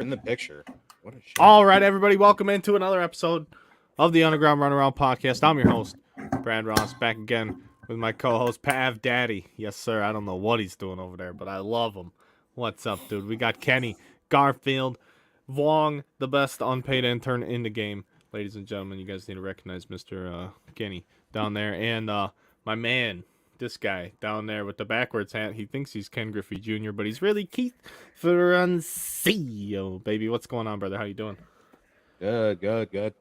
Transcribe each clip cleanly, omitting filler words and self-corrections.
in the picture. What a shit. All right, everybody, welcome into another episode of the Underground Runaround podcast. I'm your host, Brad Ross, back again with my co-host, Pav Daddy. Yes, sir. I don't know what he's doing over there, but I love him. What's up, dude? We got Kenny, Garfield, Vong, the best unpaid intern in the game. Ladies and gentlemen, you guys need to recognize Mr. Kenny down there. And my man, this guy down there with the backwards hat, he thinks he's Ken Griffey Jr., but he's really Keith Ferrancio, baby. What's going on, brother? How you doing? Good.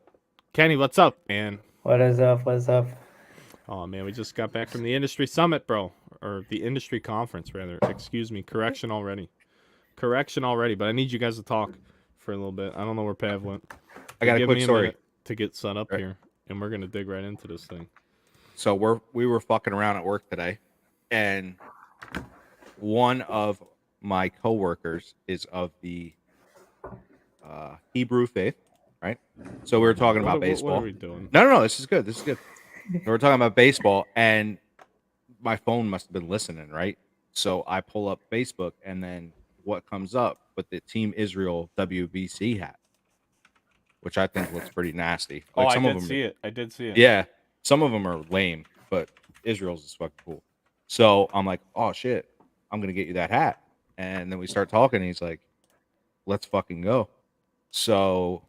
Kenny, what's up, man? What is up? What's up? Oh, man, we just got back from the industry summit, bro. Or the industry conference, rather. Excuse me. Correction already, but I need you guys to talk for a little bit. I don't know where Pav went. I got a Give quick me story. minute to get set up Right. here, and we're going to dig right into this thing. So we were fucking around at work today, and one of my coworkers is of the Hebrew faith, right? So we were talking about baseball. What are we doing? No, this is good. We were talking about baseball, and my phone must have been listening, right? So I pull up Facebook, and then what comes up with the Team Israel WBC hat, which I think looks pretty nasty. Oh, I some did of them see it. I did see it. Yeah, some of them are lame, but Israel's is fucking cool. So I'm like, oh shit, I'm gonna get you that hat. And then we start talking, and he's like, let's fucking go. So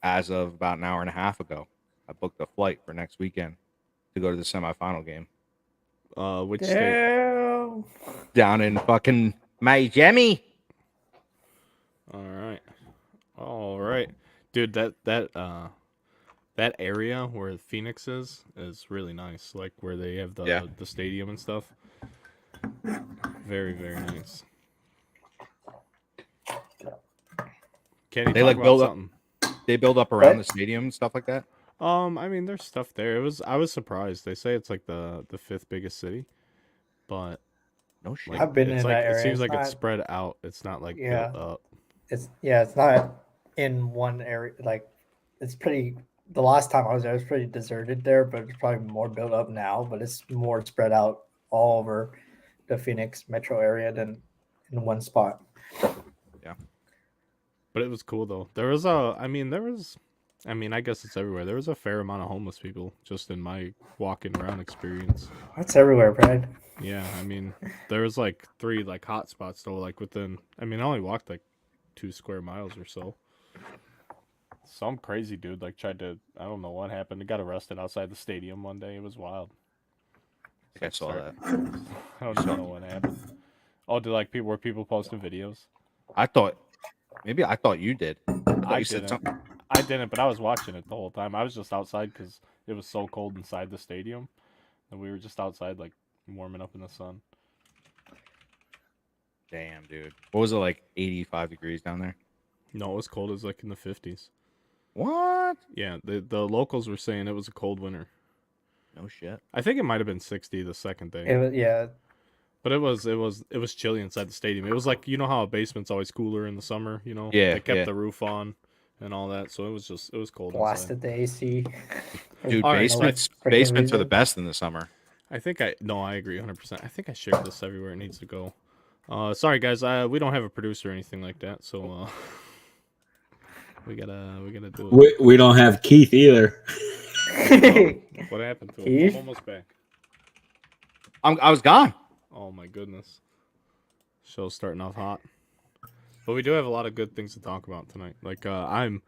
as of about an hour and a half ago, I booked a flight for next weekend to go to the semifinal game Which state? Damn. down in fucking Miami. All right, dude. That area where Phoenix is really nice. Like where they have the stadium and stuff. Very, very nice. Kenny, They talk like about build up. something. They build up around What? the stadium and stuff like that. I mean, there's stuff there. I was surprised. They say it's like the fifth biggest city, but No shit. like I've been it's in like that it area. seems It's like it's not- spread out. It's not like Yeah. built up. It's not in one area. Like it's pretty. The last time I was there, it was pretty deserted there, but it's probably more built up now. But it's more spread out all over the Phoenix metro area than in one spot. But it was cool though. I guess it's everywhere. There was a fair amount of homeless people just in my walking around experience. That's everywhere, Brad. Yeah, I mean, there was like 3 like hot spots though, like within. I mean, I only walked like 2 square miles or so. Some crazy dude like tried to. I don't know what happened. He got arrested outside the stadium one day. It was wild. I think I saw that. I don't even know what happened. Oh, were people posting videos? I thought you did. I you said didn't. something. I didn't, but I was watching it the whole time. I was just outside because it was so cold inside the stadium, and we were just outside, like warming up in the sun. Damn, dude. What was it, like 85 degrees down there? No, it was cold. It was like in the 50s. What? Yeah, the locals were saying it was a cold winter. No shit. I think it might have been 60 the second day, It was, yeah. but it was chilly inside the stadium. It was like, you know how a basement's always cooler in the summer. You know, Yeah, they kept yeah. the roof on and all that, so it was cold. Blasted the AC. Dude, All right, basements for basements are the reason. best in the summer. I agree 100%. I think I shared this everywhere it needs to go. Sorry guys, we don't have a producer or anything like that, so we gotta do it. We don't have Keith either. What happened to him? Keith? I'm almost back. I was gone. Oh my goodness. Show's starting off hot. But we do have a lot of good things to talk about tonight. Like I'm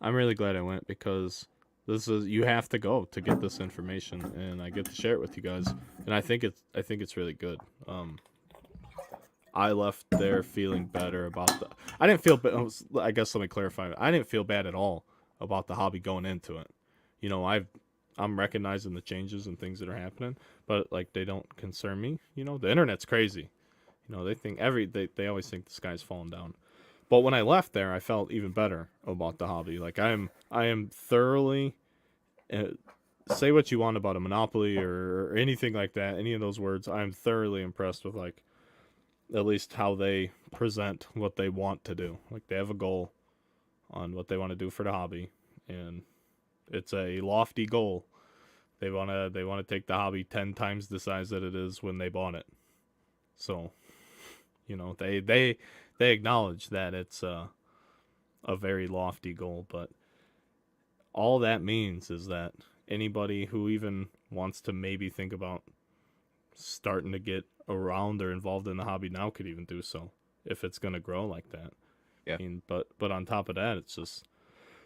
really glad I went because you have to go to get this information and I get to share it with you guys. And I think it's really good. I left there feeling better about I didn't feel I guess let me clarify. I didn't feel bad at all about the hobby going into it. You know, I'm recognizing the changes and things that are happening, but like they don't concern me. You know, the internet's crazy. You know, they think they always think the sky's falling down. But when I left there, I felt even better about the hobby. Like I am thoroughly say what you want about a monopoly or anything like that, any of those words, I'm thoroughly impressed with like at least how they present what they want to do. Like they have a goal on what they want to do for the hobby, and it's a lofty goal. They want to take the hobby 10 times the size that it is when they bought it. So, you know, they acknowledge that it's a very lofty goal, but all that means is that anybody who even wants to maybe think about starting to get around or involved in the hobby now could even do so if it's going to grow like that. Yeah. I mean, but on top of that,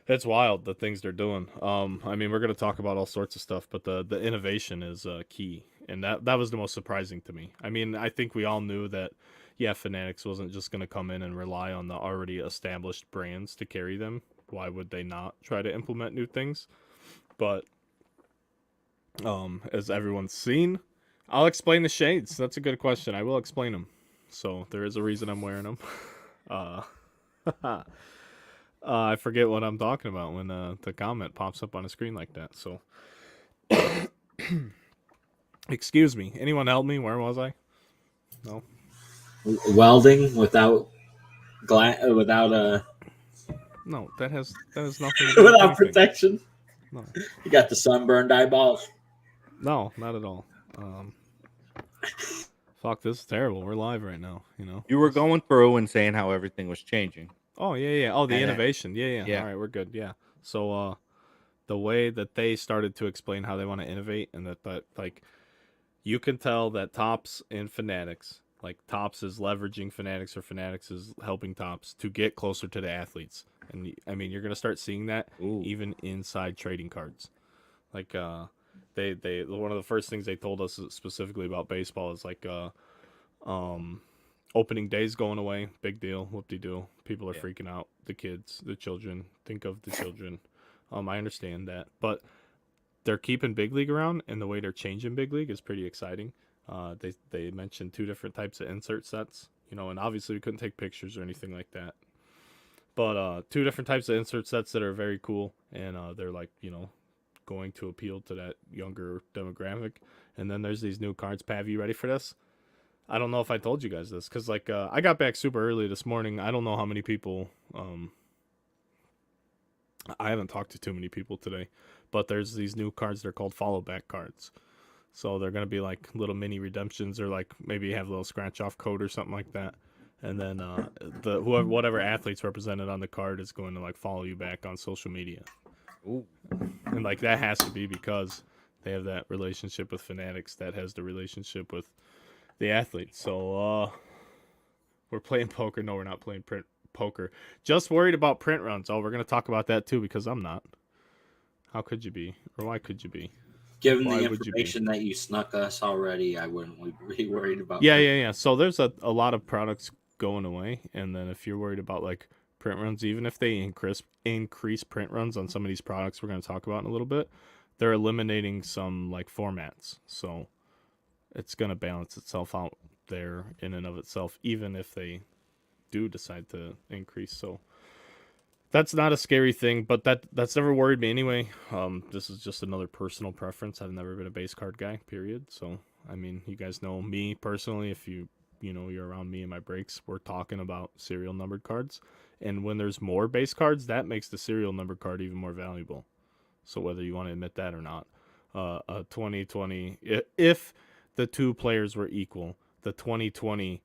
it's wild the things they're doing. I mean, we're going to talk about all sorts of stuff, but the innovation is key, and that was the most surprising to me. I mean, I think we all knew that, yeah, Fanatics wasn't just going to come in and rely on the already established brands to carry them. Why would they not try to implement new things? But as everyone's seen, I'll explain the shades. That's a good question. I will explain them. So there is a reason I'm wearing them. I forget what I'm talking about when the comment pops up on a screen like that. So, excuse me. Anyone help me? Where was I? No. Welding without without No, that has nothing to do with without anything. protection. No. You got the sunburned eyeballs. No, not at all. Fuck, this is terrible. We're live right now. You were going through and saying how everything was changing. Oh yeah. Oh, the And innovation. Yeah. yeah. All right, we're good. Yeah. So the way that they started to explain how they want to innovate, and that like you can tell that Topps and Fanatics, like Topps is leveraging Fanatics or Fanatics is helping Topps to get closer to the athletes. And I mean, you're gonna start seeing that Ooh. even inside trading cards. Like they one of the first things they told us specifically about baseball is like opening days going away, big deal, whoop-de-doo. People are freaking out. The kids, the children, think of the children. I understand that, but they're keeping Big League around, and the way they're changing Big League is pretty exciting. They mentioned 2 different types of insert sets, and obviously we couldn't take pictures or anything like that. But 2 different types of insert sets that are very cool, and they're like, going to appeal to that younger demographic. And then there's these new cards. Pav, you ready for this? I don't know if I told you guys this, because like I got back super early this morning. I don't know how many people. I haven't talked to too many people today, but there's these new cards. They're called follow back cards. So they're gonna be like little mini redemptions, or like maybe have a little scratch off code or something like that. And then whatever athlete's represented on the card is going to like follow you back on social media. Ooh. And like that has to be because they have that relationship with Fanatics that has the relationship with the athletes. So we're playing poker. No, we're not playing poker. Just worried about print runs. Oh, we're gonna talk about that too, because I'm not. How could you be? Or why could you be? Given Why the would you information that you snuck us already, I wouldn't be worried about. Yeah. So there's a lot of products going away, and then if you're worried about like print runs, even if they increase print runs on some of these products we're going to talk about in a little bit, they're eliminating some like formats. So it's going to balance itself out there in and of itself, even if they do decide to increase. So that's not a scary thing, but that's never worried me anyway. This is just another personal preference. I've never been a base card guy, period. So I mean, you guys know me personally. If you're around me and my breaks, we're talking about serial numbered cards. And when there's more base cards, that makes the serial numbered card even more valuable. So whether you want to admit that or not, a 2020, if the 2 players were equal, the 2020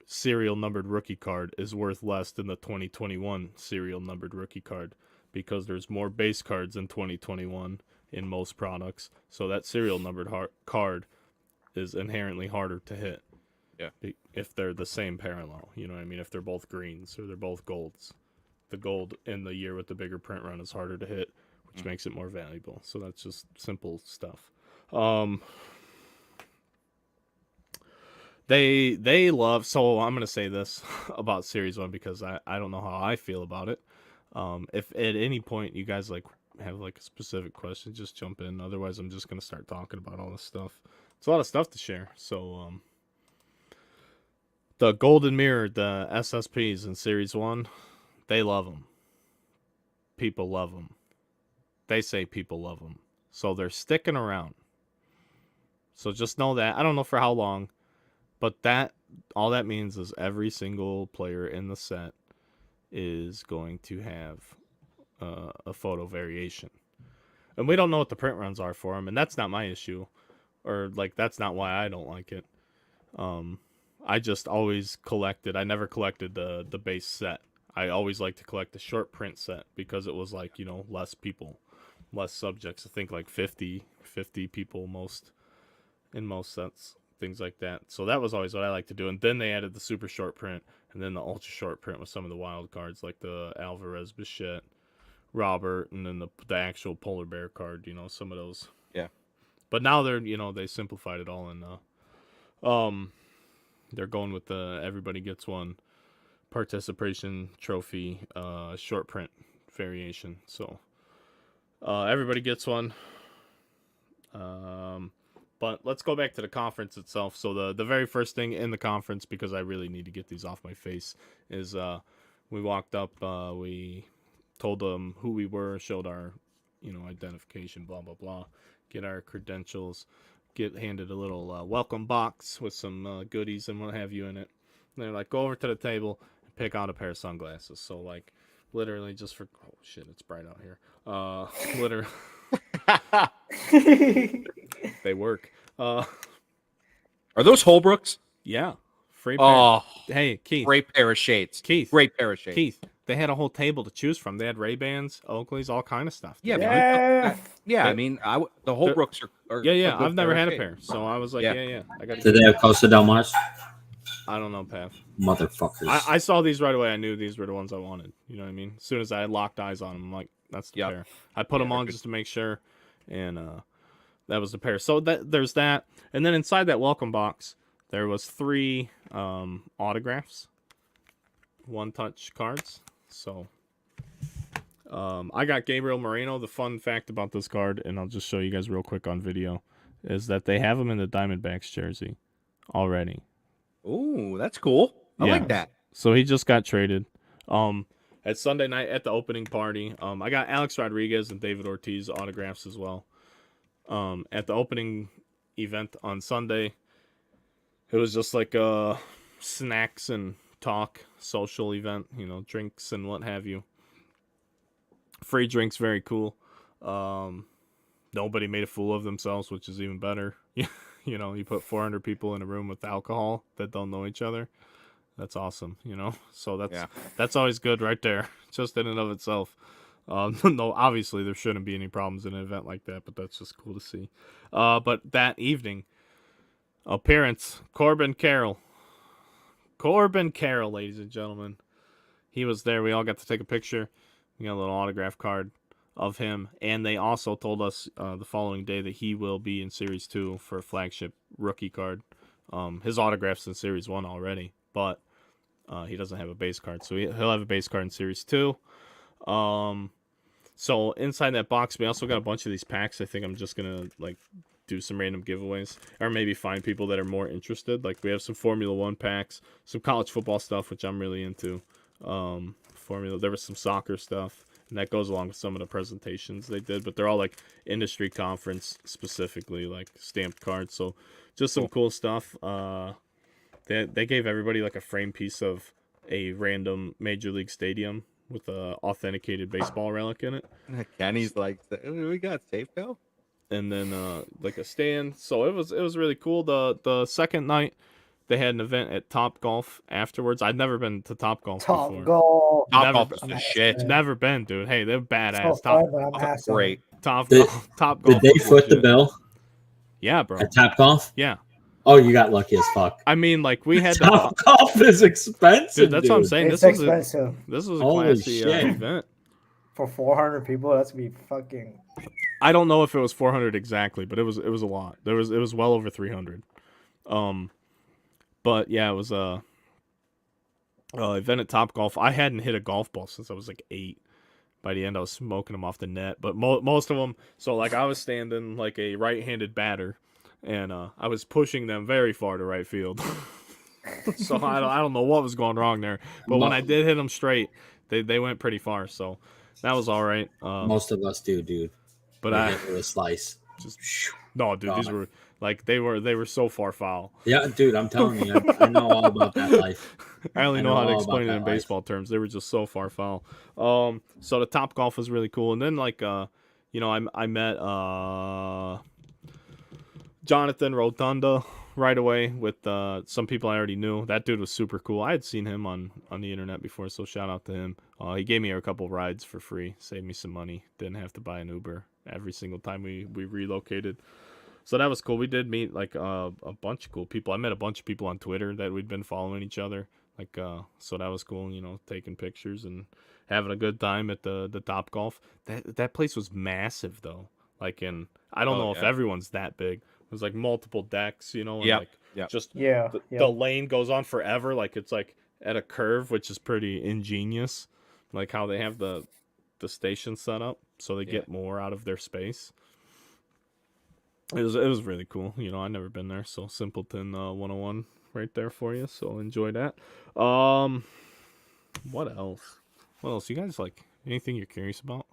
serial numbered rookie card is worth less than the 2021 serial numbered rookie card, because there's more base cards in 2021 in most products. So that serial numbered card is inherently harder to hit. Yeah. If they're the same parallel, you know what I mean? If they're both greens or they're both golds. The gold in the year with the bigger print run is harder to hit, which makes it more valuable. So that's just simple stuff. They love, so I'm going to say this about Series 1 because I don't know how I feel about it. If at any point you guys like have like a specific question, just jump in. Otherwise, I'm just going to start talking about all this stuff. It's a lot of stuff to share. So, the Golden Mirror, the SSPs in Series 1, they love them. People love them. They say people love them. So they're sticking around. So just know that. I don't know for how long, but all that means is every single player in the set is going to have a photo variation. And we don't know what the print runs are for them, and that's not my issue. Or, like, that's not why I don't like it. I just always collected. I never collected the base set. I always like to collect the short print set because it was like, you know, less people, less subjects. I think like 50 people in most sets, things like that. So that was always what I like to do. And then they added the super short print and then the ultra short print with some of the wild cards like the Alvarez, Bichette, Robert, and then the actual polar bear card, you know, some of those. Yeah. But now they're, you know, they simplified it all, and they're going with the everybody gets one participation trophy short print variation. So everybody gets one. But let's go back to the conference itself. So the very first thing in the conference, because I really need to get these off my face, is we walked up, we told them who we were, showed our, you know, identification, blah blah blah, get our credentials, get handed a little welcome box with some goodies and what have you in it. And they're like, go over to the table and pick out a pair of sunglasses. So like, literally just for shit, it's bright out here. Literally, they work. Are those Holbrooks? Yeah, free pair. Oh, Hey Keith, great pair of shades. Keith, Great pair of shades. Keith. They had a whole table to choose from. They had Ray-Bans, Oakleys, all kind of stuff. Yeah, dude. man. Yeah. They- I mean, the Holbrooks are Yeah, a good I've never pair had of a pair, shades. so I was like, Yeah. yeah. I got. Did they have Costa Del Mars? I don't know, Pav. Motherfuckers. I saw these right away. I knew these were the ones I wanted. You know what I mean? As soon as I had locked eyes on them, I'm like, that's the Yep. pair. I put them they're on good. just to make sure, and that was the pair. So there's that, and then inside that welcome box, there was 3 autographs, 1-touch cards. So I got Gabriel Moreno. The fun fact about this card, and I'll just show you guys real quick on video, is that they have him in the Diamondbacks jersey already. Ooh, that's cool. I Yeah. like that. So he just got traded. At Sunday night at the opening party, I got Alex Rodriguez and David Ortiz autographs as well. At the opening event on Sunday, it was just like a snacks and talk social event, you know, drinks and what have you. Free drinks, very cool. Nobody made a fool of themselves, which is even better. You know, you put 400 people in a room with alcohol that don't know each other. That's awesome, you know. So that's always good right there, just in and of itself. No, obviously there shouldn't be any problems in an event like that, but that's just cool to see. But that evening, appearance, Corbin Carroll, ladies and gentlemen, he was there. We all got to take a picture. We got a little autograph card of him, and they also told us the following day that he will be in Series 2 for a flagship rookie card. His autograph's in Series 1 already, but he doesn't have a base card, so he'll have a base card in Series 2. So inside that box, we also got a bunch of these packs. I think I'm just gonna like do some random giveaways, or maybe find people that are more interested. Like we have some Formula 1 packs, some college football stuff, which I'm really into. There was some soccer stuff, and that goes along with some of the presentations they did, but they're all like industry conference specifically, like stamped cards. So just some cool stuff. They gave everybody like a frame piece of a random Major League Stadium with a authenticated baseball relic in it. Kenny's like, we got safe though. And then like a stand. So it was really cool. The second night they had an event at Top Golf afterwards. I'd never been to Top Golf Top before. Golf. Top Never golf been- is the shit. Never been, dude. Hey, they're badass. So Top fun, but I'm assing. Great. Top Did- Golf. Top Golf. Did they was foot the legit. bill Yeah, bro. at Top Golf? Yeah. Oh, you got lucky as fuck. I mean, like we had Top Golf is expensive, dude. That's what I'm saying. It's This was expensive. a Holy classy shit. event. For 400 people, that's gonna be fucking. I don't know if it was 400 exactly, but it was a lot. It was well over 300. But yeah, it was a event at Top Golf. I hadn't hit a golf ball since I was like 8. By the end, I was smoking them off the net. But most of them, so like I was standing like a right-handed batter, and I was pushing them very far to right field. So I don't know what was going wrong there. But when I did hit them straight, they went pretty far. So that was all right. Most of us do, dude. But We I hit with a slice. no, dude, these were like they were so far foul. Yeah, dude, I'm telling you, I know all about that life. I only I know know how to all explain about it in that life. baseball terms. They were just so far foul. So the Top Golf was really cool, and then like I met Jonathan Rotunda right away with some people I already knew. That dude was super cool. I had seen him on the internet before, so shout out to him. He gave me a couple rides for free, saved me some money. Didn't have to buy an Uber every single time we relocated. So that was cool. We did meet like a bunch of cool people. I met a bunch of people on Twitter that we'd been following each other. Like so that was cool. You know, taking pictures and having a good time at the Top Golf. That place was massive though. Like I don't know if everyone's that big. It was like multiple decks, you know, and like just Yeah. the lane goes on forever. Like it's like at a curve, which is pretty ingenious. Like how they have the station set up so they get more out of their space. It was really cool. You know, I've never been there, so Simpleton 101 right there for you. So enjoy that. What else? What else? You guys like anything you're curious about?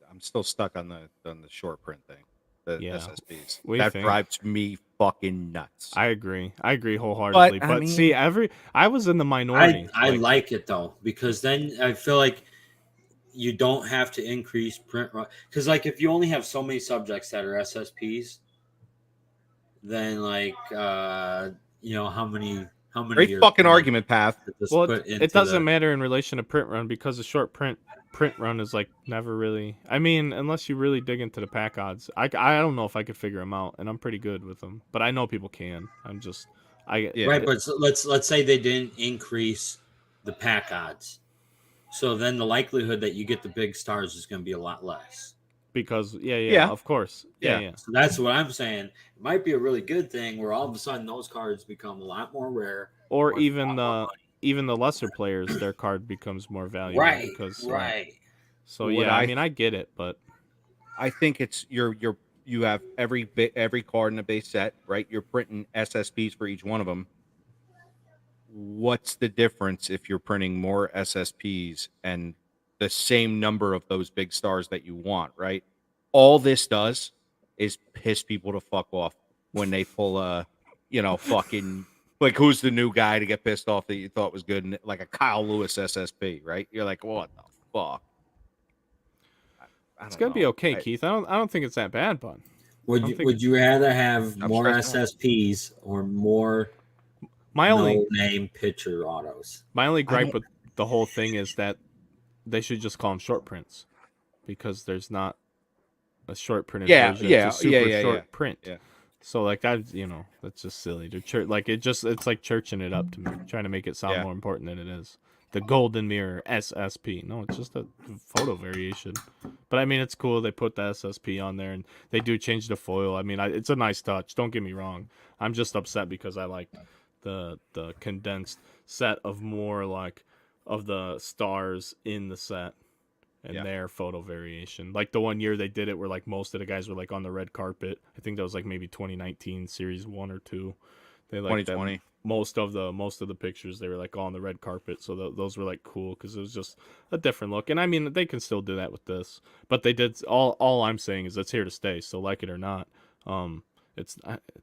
I'm still stuck on the short print thing, the Yeah. SSPs. What do you That think? drives me fucking nuts. I agree wholeheartedly. But, But, I mean- see, I was in the minority. I like it though, because then I feel like you don't have to increase print run, because like if you only have so many subjects that are SSPs, then like you know how many Great you're fucking gonna argument, Path. just Well, put it into doesn't the- matter in relation to print run because a short print run is like never really. I mean, unless you really dig into the pack odds, I don't know if I could figure them out, and I'm pretty good with them. But I know people can. Yeah. right. But let's say they didn't increase the pack odds, so then the likelihood that you get the big stars is going to be a lot less. because Yeah. of course, yeah. So that's what I'm saying. It might be a really good thing where all of a sudden those cards become a lot more rare, Or worth a even lot more even the lesser players, their card becomes more valuable right, because right. So What yeah, I I- mean, I get it, but I think it's you have every card in the base set, right? You're printing SSPs for each one of them. What's the difference if you're printing more SSPs and the same number of those big stars that you want, right? All this does is piss people to fuck off when they pull a, fucking like who's the new guy to get pissed off that you thought was good, and like a Kyle Lewis SSP, right? You're like, what the fuck? I it's don't gonna be know. okay, Keith. I don't think it's that bad, bud. Would you rather have I'm more stressed SSPs or more My only no name pitcher autos? my only gripe don't- with the whole thing is that they should just call them short prints because there's not a short printed version. It's a super short print. Yeah. So like that, that's just silly. They're it's like churching it up to me, trying to make it sound Yeah. more important than it is. The Golden Mirror SSP. No, it's just a photo variation. But I mean, it's cool. They put the SSP on there, and they do change the foil. I mean, it's a nice touch. Don't get me wrong. I'm just upset because I like the condensed set of more like of the stars in the set and their photo variation. Like the one year they did it where like most of the guys were like on the red carpet. I think that was like maybe 2019 series 1 or 2. They like 2020. most of the pictures they were like on the red carpet, so those were like cool because it was just a different look. And I mean, they can still do that with this, but they did all I'm saying is it's here to stay, so like it or not, it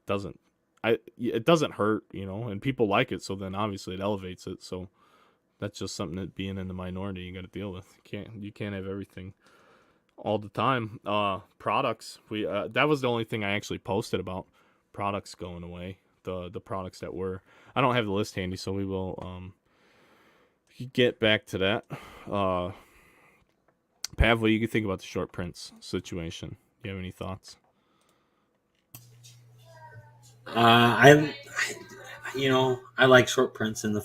doesn't hurt, and people like it, so then obviously it elevates it. So that's just something that being in the minority you got to deal with. You can't have everything all the time. Products, we that was the only thing I actually posted about products going away. The products that were, I don't have the list handy, so we will get back to that. Pav, what do you think about the short prints situation? Do you have any thoughts? I like short prints in the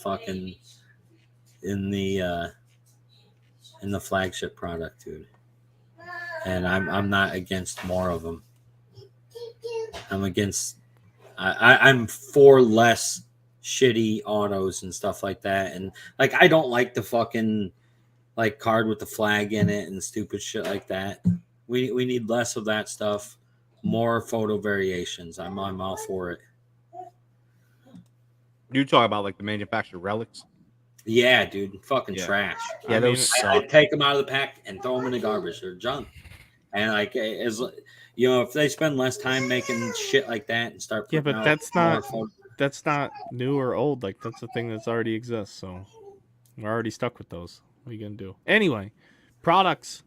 flagship product, dude. And I'm not against more of them. I'm for less shitty autos and stuff like that. And like, I don't like the fucking like card with the flag in it and stupid shit like that. We need less of that stuff, more photo variations. I'm all for it. You talk about like the manufactured relics. Yeah, dude, fucking Yeah. trash. Yeah, those I take them out of the pack and throw them in the garbage. They're junk. And like, if they spend less time making shit like that and start, Yeah, but out that's more not photo- that's not new or old. Like that's a thing that's already exists. So we're already stuck with those. What are you gonna do? Anyway, products.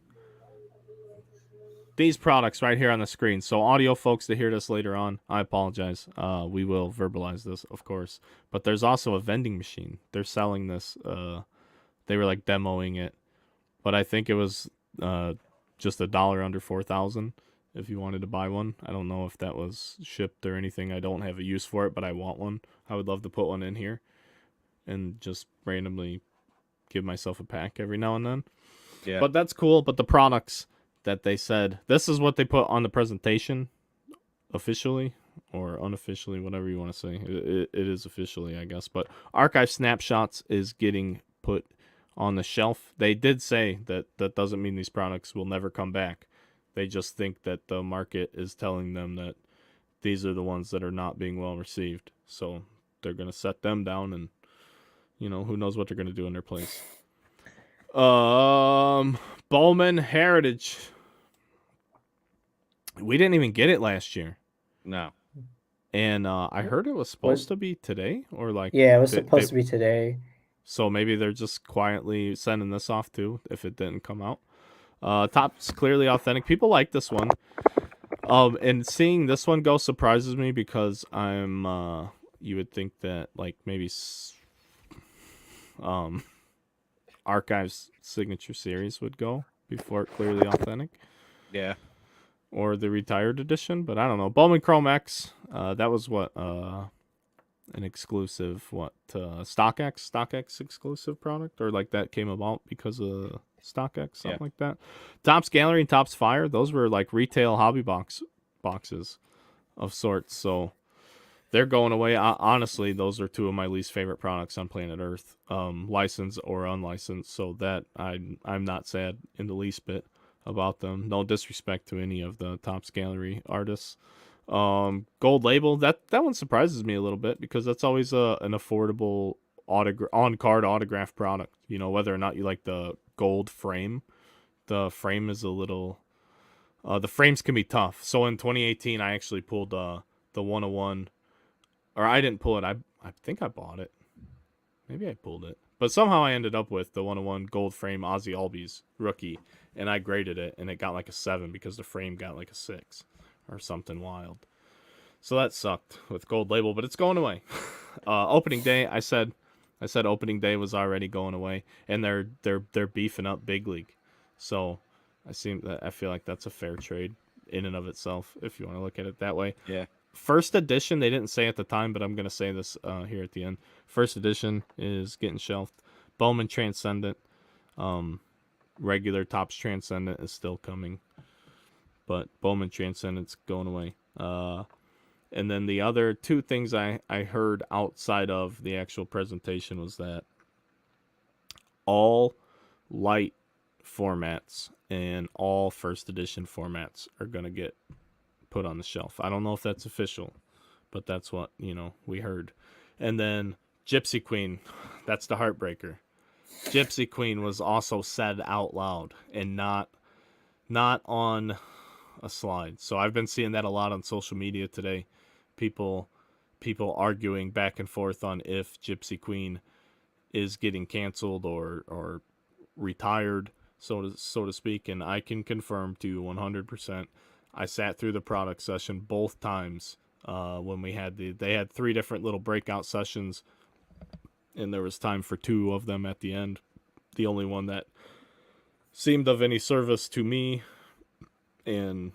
these products right here on the screen. So audio folks that hear this later on, I apologize. We will verbalize this, of course. But there's also a vending machine. They're selling this. They were like demoing it, but I think it was just $1 under 4,000 if you wanted to buy one. I don't know if that was shipped or anything. I don't have a use for it, but I want one. I would love to put one in here and just randomly give myself a pack every now and then. Yeah. But that's cool. But the products that they said, this is what they put on the presentation officially or unofficially, whatever you want to say. It is officially, I guess. But Archive Snapshots is getting put on the shelf. They did say that doesn't mean these products will never come back. They just think that the market is telling them that these are the ones that are not being well received. So they're going to set them down, and who knows what they're going to do in their place. Bowman Heritage. We didn't even get it last year. No. And I heard it was supposed to be today, or like Yeah, it was supposed to be today. So maybe they're just quietly sending this off too if it didn't come out. Top's clearly authentic. People like this one. And seeing this one go surprises me because I'm you would think that like maybe Archive's signature series would go before Clearly Authentic. Yeah. Or the retired edition, but I don't know. Bowman Chrome X, that was what an exclusive StockX exclusive product, or like that came about because of StockX, something like that. Topps Gallery and Topps Fire, those were like retail hobby boxes of sorts, so they're going away. Honestly, those are two of my least favorite products on planet Earth, licensed or unlicensed, so that I'm not sad in the least bit about them. No disrespect to any of the Topps Gallery artists. Gold label, that one surprises me a little bit because that's always an affordable on-card autograph product. Whether or not you like the gold frame, the frame is a little the frames can be tough. So in 2018 I actually pulled the 101, or I didn't pull it, I think I bought it, maybe I pulled it, but somehow I ended up with the 101 gold frame Ozzy Albies rookie, and I graded it and it got like a 7 because the frame got like a 6 or something wild. So that sucked with gold label, but it's going away. Opening day, I said opening day was already going away, and they're beefing up Big League. So I feel like that's a fair trade in and of itself, if you want to look at it that way. Yeah. First edition, they didn't say at the time, but I'm gonna say this here at the end. First edition is getting shelved. Bowman Transcendent, regular Topps Transcendent is still coming, but Bowman Transcendent's going away. And then the other two things I heard outside of the actual presentation was that all light formats and all first edition formats are going to get put on the shelf. I don't know if that's official, but that's what, we heard. And then Gypsy Queen, that's the heartbreaker. Gypsy Queen was also said out loud and not on a slide. So I've been seeing that a lot on social media today. People arguing back and forth on if Gypsy Queen is getting canceled or retired, so to speak. And I can confirm to you 100%. I sat through the product session both times when they had 3 different little breakout sessions, and there was time for 2 of them at the end. The only one that seemed of any service to me, and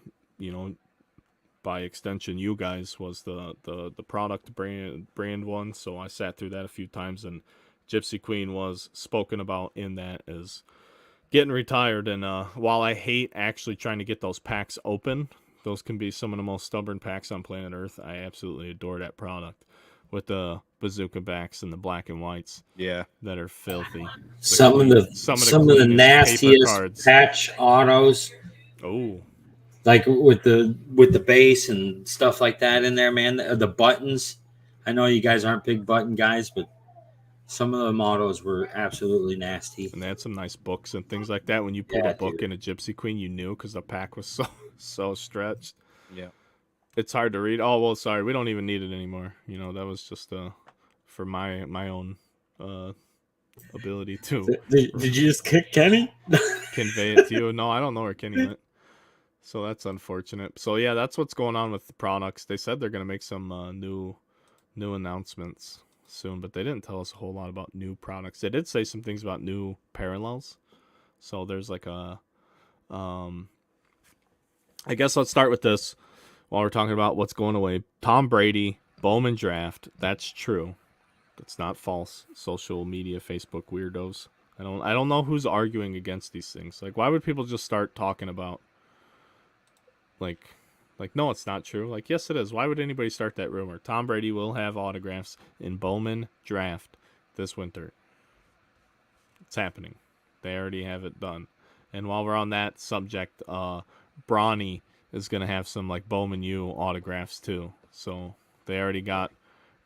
by extension you guys, was the product brand one. So I sat through that a few times, and Gypsy Queen was spoken about in that as getting retired. And while I hate actually trying to get those packs open, those can be some of the most stubborn packs on planet Earth. I absolutely adore that product with the bazooka backs and the black and whites. Yeah, that are filthy. Some of the nastiest patch autos. Oh, like with the base and stuff like that in there, man. The buttons. I know you guys aren't big button guys, but some of the autos were absolutely nasty. And they had some nice books and things like that. When you pulled a book in a Gypsy Queen, you knew because the pack was so stretched. Yeah. It's hard to read. Oh, well, sorry. We don't even need it anymore. That was just for my own ability to. Did you just kick Kenny? Convey it to you. No, I don't know where Kenny went. So that's unfortunate. So yeah, that's what's going on with the products. They said they're gonna make some new announcements soon, but they didn't tell us a whole lot about new products. They did say some things about new parallels. So there's like a I guess let's start with this while we're talking about what's going away. Tom Brady Bowman draft. That's true. That's not false. Social media, Facebook weirdos. I don't know who's arguing against these things. Like, why would people just start talking about like no, it's not true. Like, yes, it is. Why would anybody start that rumor? Tom Brady will have autographs in Bowman draft this winter. It's happening. They already have it done. And while we're on that subject, Bronny is gonna have some like Bowman U autographs too. So they already got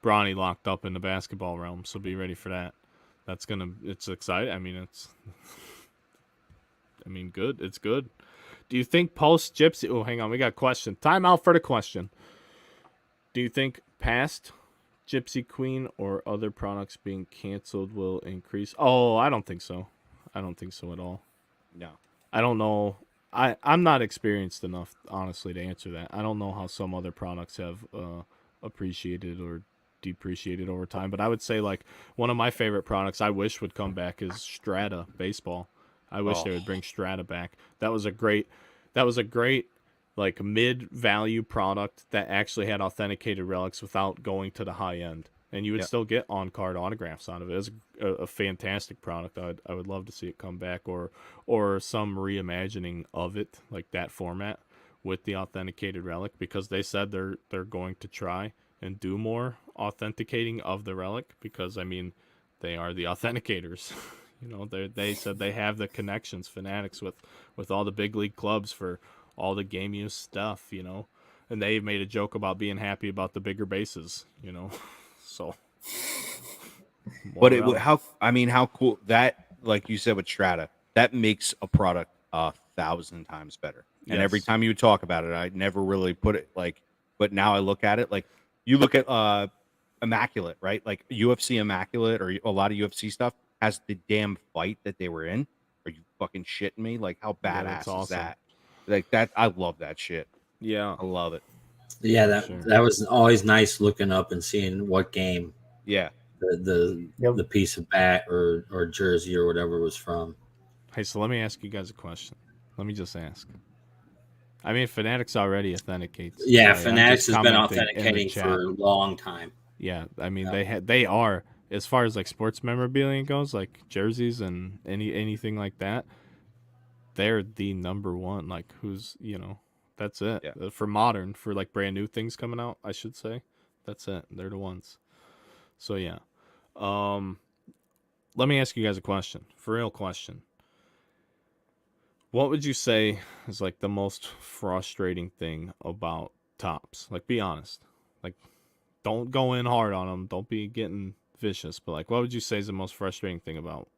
Bronny locked up in the basketball realm. So be ready for that. It's exciting. I mean, good. It's good. Do you think post Gypsy? Oh, hang on. We got a question. Time out for the question. Do you think past Gypsy Queen or other products being canceled will increase? Oh, I don't think so. I don't think so at all. No. I don't know. I'm not experienced enough, honestly, to answer that. I don't know how some other products have appreciated or depreciated over time. But I would say, like, one of my favorite products I wish would come back is Strata Baseball. I wish they would bring Strata back. That was a great like mid-value product that actually had authenticated relics without going to the high end, and you would still get on-card autographs out of it. It was a fantastic product. I would love to see it come back, or some reimagining of it, like that format with the authenticated relic, because they said they're going to try and do more authenticating of the relic, because I mean they are the authenticators. You know, they said they have the connections, Fanatics, with all the big league clubs for all the game use stuff, you know. And they made a joke about being happy about the bigger bases, you know. So, But how cool that, like you said with Strata, that makes a product 1,000 times better. And every Yes. time you talk about it, I never really put it like, but now I look at it like you look at Immaculate, right? Like UFC Immaculate or a lot of UFC stuff has the damn fight that they were in. Are you fucking shitting me? Like, how Yeah, that's badass is awesome. that? Like that, I love that shit. Yeah. I love it. Yeah, Sure. that was always nice looking up and seeing what game Yeah. the piece of bat or jersey or whatever was from. Hey, so let me ask you guys a question. Let me just ask. I mean, Fanatics already authenticates. Yeah, Sorry, I'm Fanatics just has been commenting in the authenticating chat. for a long time. Yeah, I mean Yeah. they are, as far as like sports memorabilia goes, like jerseys and anything like that. They're the number one. Like, who's, you know, that's it. Yeah. For modern, for like brand new things coming out, I should say, that's it. They're the ones. So yeah. Let me ask you guys a question. For real question. What would you say is like the most frustrating thing about tops? Like, be honest. Like, don't go in hard on them. Don't be getting vicious. But like, what would you say is the most frustrating thing about?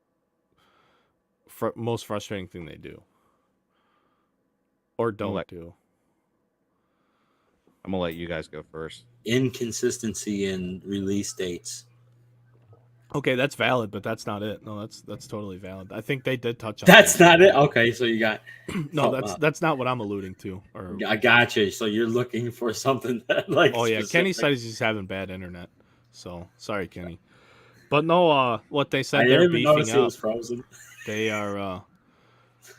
Most frustrating thing they do, or don't do? I'm gonna let you guys go first. Inconsistency in release dates. Okay, that's valid, but that's not it. No, that's totally valid. I think they did touch on That's that. not it. Okay, so you got No, that's not what I'm alluding to. Or I got you. So you're looking for something that like. oh yeah, specific. Kenny says he's having bad internet. So sorry, Kenny. But no, what they I said didn't they're even beefing notice it up. was frozen. They are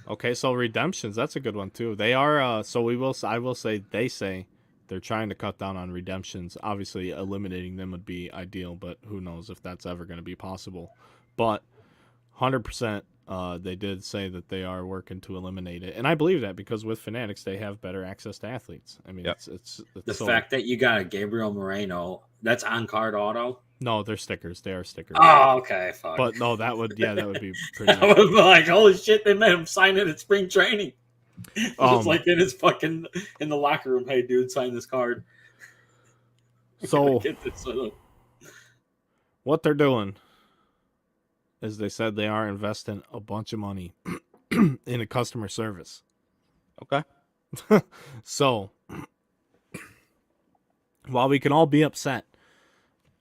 okay. So redemptions, that's a good one too. They are. So I will say they say they're trying to cut down on redemptions. Obviously, eliminating them would be ideal, but who knows if that's ever going to be possible. But 100%, they did say that they are working to eliminate it, and I believe that because with Fanatics they have better access to athletes. I mean, it's The so, fact that you got a Gabriel Moreno, that's on card auto. no, they're stickers. They are stickers. Oh, okay, fuck. But no, that would be pretty. I was like, holy shit, they made him sign it at spring training. Just like in his fucking in the locker room. Hey, dude, sign this card. So Get this what they're doing is they said they are investing a bunch of money in a customer service. Okay. So while we can all be upset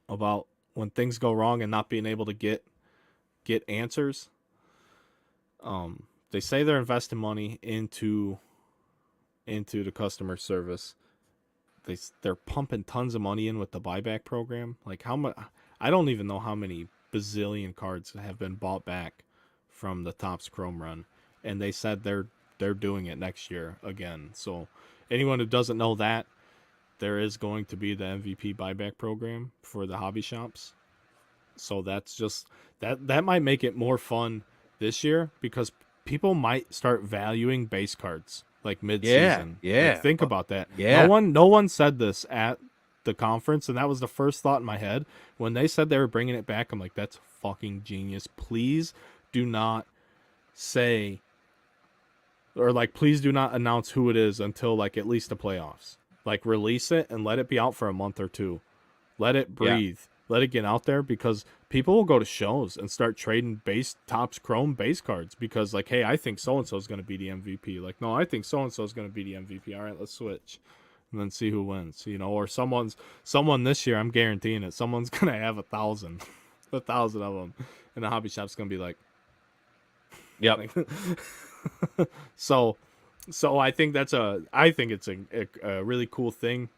about when things go wrong and not being able to get answers, they say they're investing money into into the customer service. They're pumping tons of money in with the buyback program. Like how much? I don't even know how many bazillion cards have been bought back from the Topps Chrome run, and they said they're doing it next year again. So anyone who doesn't know that, there is going to be the MVP buyback program for the hobby shops. So that's just that might make it more fun this year because people might start valuing base cards like mid-season. Yeah. Like think about that. Yeah. No one said this at the conference, and that was the first thought in my head when they said they were bringing it back. I'm like, that's fucking genius. Please do not say, or like, please do not announce who it is until like at least the playoffs. Like release it and let it be out for a month or two. Let it breathe. Let it get out there because people will go to shows and start trading Topps Chrome base cards because like, hey, I think so and so is going to be the MVP. Like, no, I think so and so is going to be the MVP. All right, let's switch and then see who wins. You know, or someone this year, I'm guaranteeing it. Someone's going to have 1,000, 1,000 of them, and the hobby shop's going to be like, yep. Like, so I think it's a really cool thing.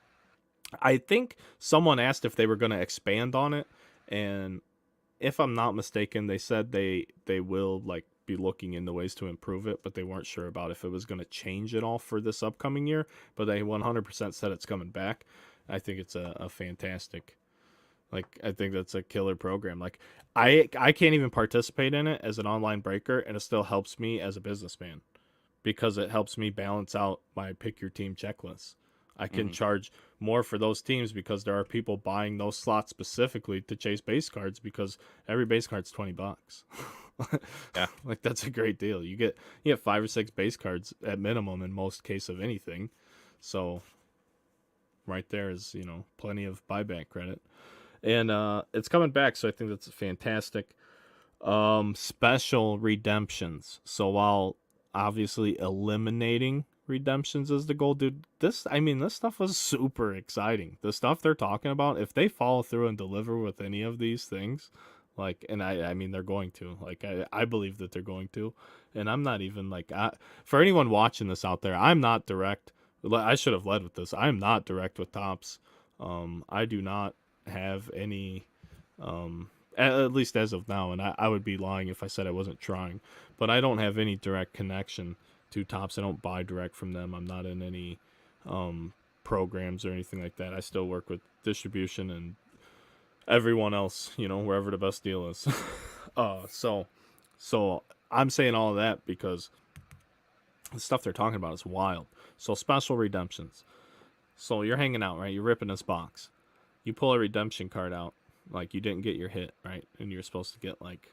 I think someone asked if they were going to expand on it, and if I'm not mistaken, they said they will like be looking into ways to improve it, but they weren't sure about if it was going to change at all for this upcoming year. But they 100% said it's coming back. I think it's a fantastic, like I think that's a killer program. Like I can't even participate in it as an online breaker, and it still helps me as a businessman because it helps me balance out my pick your team checklist. I can charge more for those teams because there are people buying those slots specifically to chase base cards because every base card's $20. Yeah. Like that's a great deal. You get 5 or 6 base cards at minimum in most case of anything. So right there is, plenty of buyback credit. And it's coming back, so I think that's fantastic. Special redemptions. So while obviously eliminating redemptions is the goal, dude, this stuff was super exciting. The stuff they're talking about, if they follow through and deliver with any of these things, like, and I mean they're going to, like, I believe that they're going to, and I'm not even like, for anyone watching this out there, I'm not direct. I should have led with this. I'm not direct with Topps. I do not have any, at least as of now, and I would be lying if I said I wasn't trying, but I don't have any direct connection to Topps. I don't buy direct from them. I'm not in any programs or anything like that. I still work with distribution and everyone else, wherever the best deal is. So I'm saying all of that because the stuff they're talking about is wild. So special redemptions. So you're hanging out, right? You're ripping this box. You pull a redemption card out, like you didn't get your hit, right? And you're supposed to get like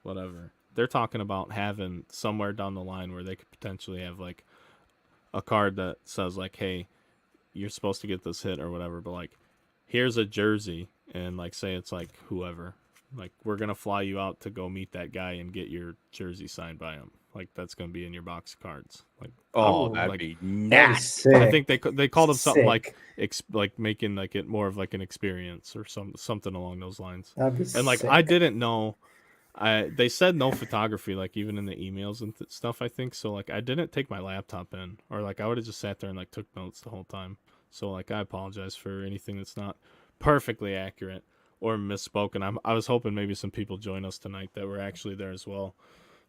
whatever. They're talking about having somewhere down the line where they could potentially have like a card that says like, hey, you're supposed to get this hit or whatever, but like here's a jersey, and like say it's like whoever, like we're gonna fly you out to go meet that guy and get your jersey signed by him. Like that's gonna be in your box of cards. Like that'd like, be That is nasty. sick. I think they called them something Sick. like making like it more of like an experience or something along those lines. That'd be And like sick. I didn't know. They said no photography, like even in the emails and stuff. I think so. Like I didn't take my laptop in, or like I would have just sat there and like took notes the whole time. So like I apologize for anything that's not perfectly accurate or misspoken. I was hoping maybe some people join us tonight that were actually there as well,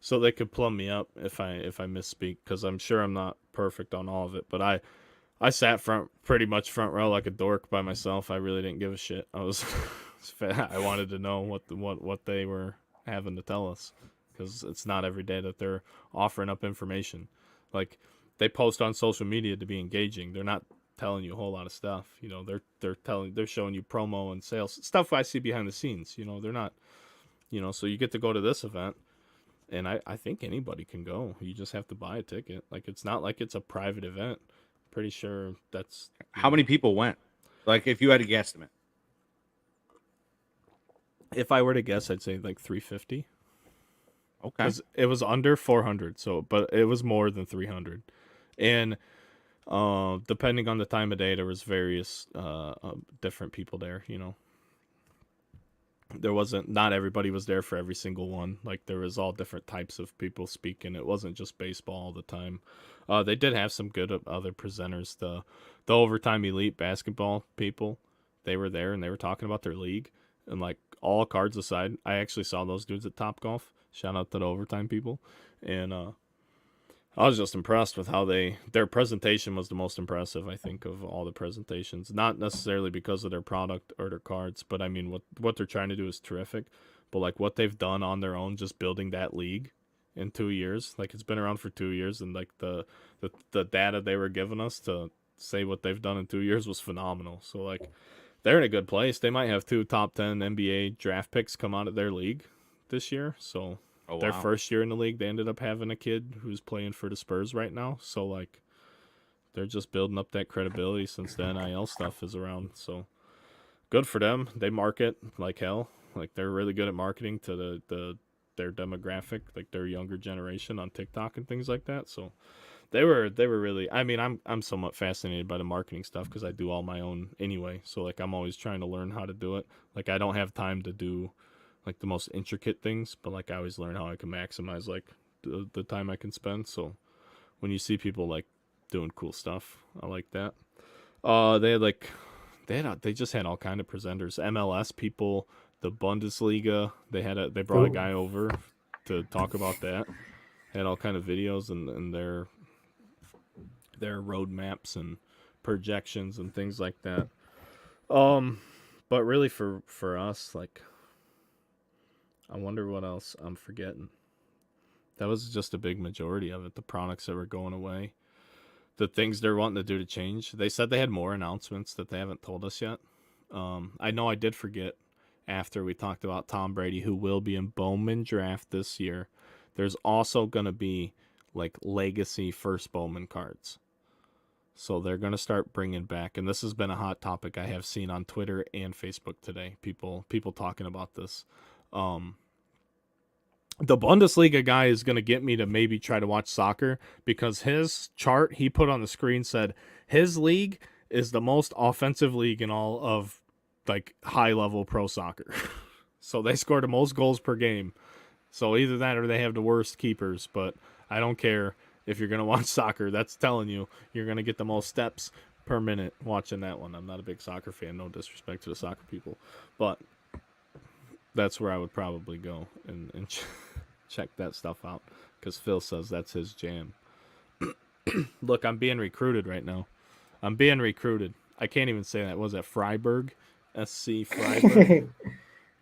so they could plumb me up if I misspeak, because I'm sure I'm not perfect on all of it. But I sat pretty much front row like a dork by myself. I really didn't give a shit. I wanted to know what they were having to tell us, because it's not every day that they're offering up information. Like they post on social media to be engaging. They're not telling you a whole lot of stuff. They're showing you promo and sales stuff I see behind the scenes. They're not, so you get to go to this event, and I think anybody can go. You just have to buy a ticket. Like it's not like it's a private event. Pretty sure that's How many people went? Like if you had to guesstimate. If I were to guess, I'd say like 350. Okay. Because it was under 400, but it was more than 300, and depending on the time of day, there was various different people there. there wasn't, not everybody was there for every single one. Like there was all different types of people speaking. It wasn't just baseball all the time. They did have some good other presenters. The Overtime Elite basketball people, they were there and they were talking about their league, and like all cards aside, I actually saw those dudes at Top Golf. Shout out to the Overtime people. And I was just impressed with how their presentation was the most impressive, I think, of all the presentations. Not necessarily because of their product or their cards, but I mean what they're trying to do is terrific. But like what they've done on their own, just building that league in 2 years, like it's been around for 2 years, and like the data they were giving us to say what they've done in 2 years was phenomenal. So like they're in a good place. They might have 2 top 10 NBA draft picks come out of their league this year. So Oh, their wow. first year in the league, they ended up having a kid who's playing for the Spurs right now. So like they're just building up that credibility since the NIL stuff is around. So good for them. They market like hell. Like they're really good at marketing to their demographic, like their younger generation on TikTok and things like that. So they were really, I mean, I'm somewhat fascinated by the marketing stuff because I do all my own anyway. So like I'm always trying to learn how to do it. Like I don't have time to do like the most intricate things, but like I always learn how I can maximize like the time I can spend. So when you see people like doing cool stuff, I like that. They had like they just had all kind of presenters, MLS people, the Bundesliga. They brought a guy over to talk about that. Had all kind of videos and their roadmaps and projections and things like that. But really for us, like I wonder what else I'm forgetting. That was just a big majority of it. The products that were going away, the things they're wanting to do to change. They said they had more announcements that they haven't told us yet. I know I did forget after we talked about Tom Brady, who will be in Bowman draft this year. There's also going to be like legacy first Bowman cards. So they're going to start bringing back, and this has been a hot topic I have seen on Twitter and Facebook today. People talking about this. The Bundesliga guy is going to get me to maybe try to watch soccer because his chart he put on the screen said his league is the most offensive league in all of like high level pro soccer. So they score the most goals per game. So either that or they have the worst keepers, but I don't care if you're going to watch soccer. That's telling you you're going to get the most steps per minute watching that one. I'm not a big soccer fan, no disrespect to the soccer people, but that's where I would probably go and check that stuff out because Phil says that's his jam. Look, I'm being recruited right now. I'm being recruited. I can't even say that. Was that Freiburg? SC Freiburg?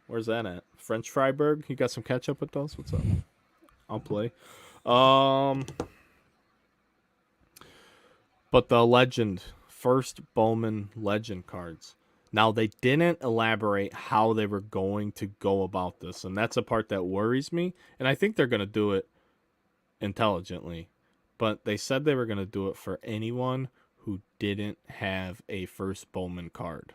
Where's that at? French Freiburg? You got some ketchup with those? What's up? I'll play. But the legend, first Bowman legend cards. Now, they didn't elaborate how they were going to go about this, and that's a part that worries me, and I think they're going to do it intelligently. But they said they were going to do it for anyone who didn't have a first Bowman card.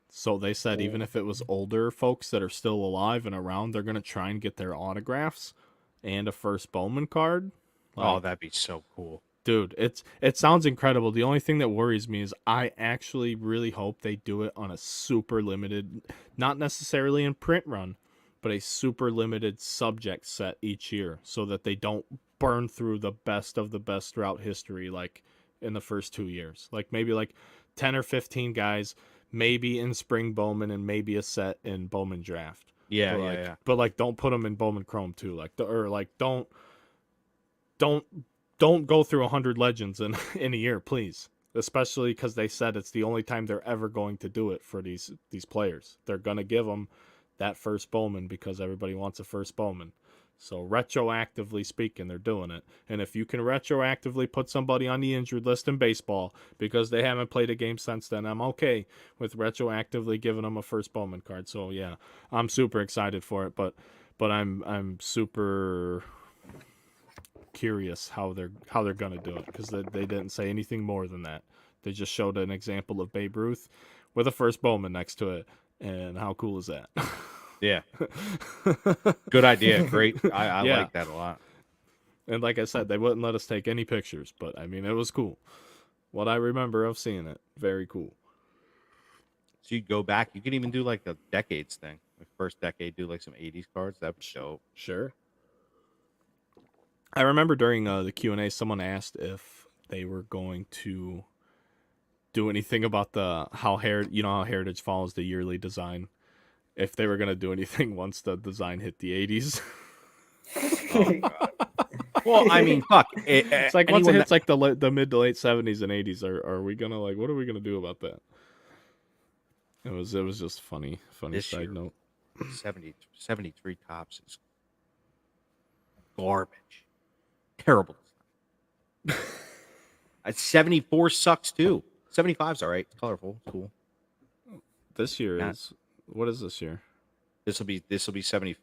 So they said even if it was older folks that are still alive and around, they're going to try and get their autographs and a first Bowman card. Oh, that'd be so cool. Dude, it sounds incredible. The only thing that worries me is I actually really hope they do it on a super limited, not necessarily in print run, but a super limited subject set each year so that they don't burn through the best of the best throughout history like in the first 2 years. Like maybe like 10 or 15 guys, maybe in Spring Bowman and maybe a set in Bowman Draft. Yeah, but yeah. But like don't put them in Bowman Chrome too. Like don't go through 100 legends in a year, please. Especially because they said it's the only time they're ever going to do it for these players. They're going to give them that first Bowman because everybody wants a first Bowman. So retroactively speaking, they're doing it. And if you can retroactively put somebody on the injured list in baseball because they haven't played a game since then, I'm okay with retroactively giving them a first Bowman card. So yeah, I'm super excited for it, but I'm super curious how they're gonna do it because they didn't say anything more than that. They just showed an example of Babe Ruth with a first Bowman next to it, and how cool is that? Yeah. Good idea. Great. I Yeah. like that a lot. And like I said, they wouldn't let us take any pictures, but I mean it was cool. What I remember of seeing it, very cool. So you go back. You can even do like the decades thing. Like first decade, do like some '80s cards. That'd be dope. Sure. I remember during the Q&A, someone asked if they were going to do anything about how Heritage follows the yearly design. If they were going to do anything once the design hit the 80s. Oh god. Well, I mean, fuck. It's like once it anyone hits like the mid to late 70s and 80s, are we gonna like what are we gonna do about that? It was just funny This side year. note. 73 tops is garbage. Terrible. 74 sucks too. 75's all right. It's colorful. It's cool. This year Yeah. is what is this year? This will be 74s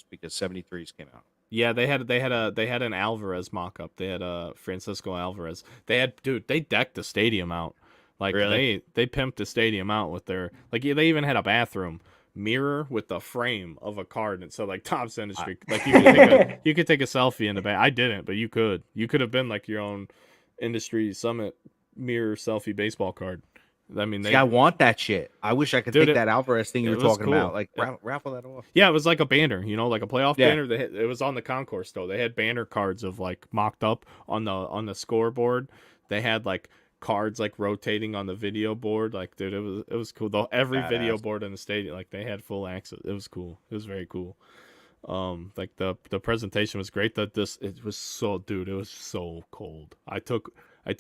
because 73s came out. Yeah, they had an Alvarez mock up. They had Francisco Alvarez. They decked the stadium out. Like Really? they pimped the stadium out with their they even had a bathroom mirror with the frame of a card and so like Topps Industry like you could take a selfie in the back. I didn't, but you could have been like your own industry summit mirror selfie baseball card. I mean, See, I want that shit. I wish I could Dude, take that Alvarez thing you it were was talking cool. about. Like raffle that off. Yeah, it was like a banner, like a playoff Yeah. banner. It was on the concourse though. They had banner cards of like mocked up on the scoreboard. They had like cards like rotating on the video board. Like, dude, it was cool. Though every video Badass. board in the stadium, like they had full access. It was cool. It was very cool. Like the presentation was great. It was so cold. I took 2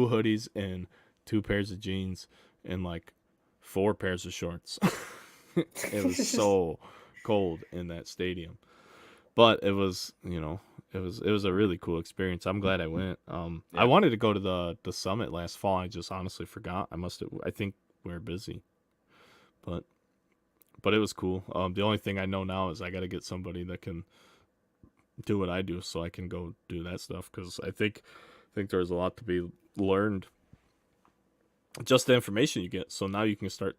hoodies and 2 pairs of jeans and like 4 pairs of shorts. It was so cold in that stadium, but it was it was a really cool experience. I'm glad I went. I wanted to go to the summit last fall. I just honestly forgot. I think we're busy, but it was cool. The only thing I know now is I got to get somebody that can do what I do so I can go do that stuff, because I think there's a lot to be learned. Just the information you get. So now you can start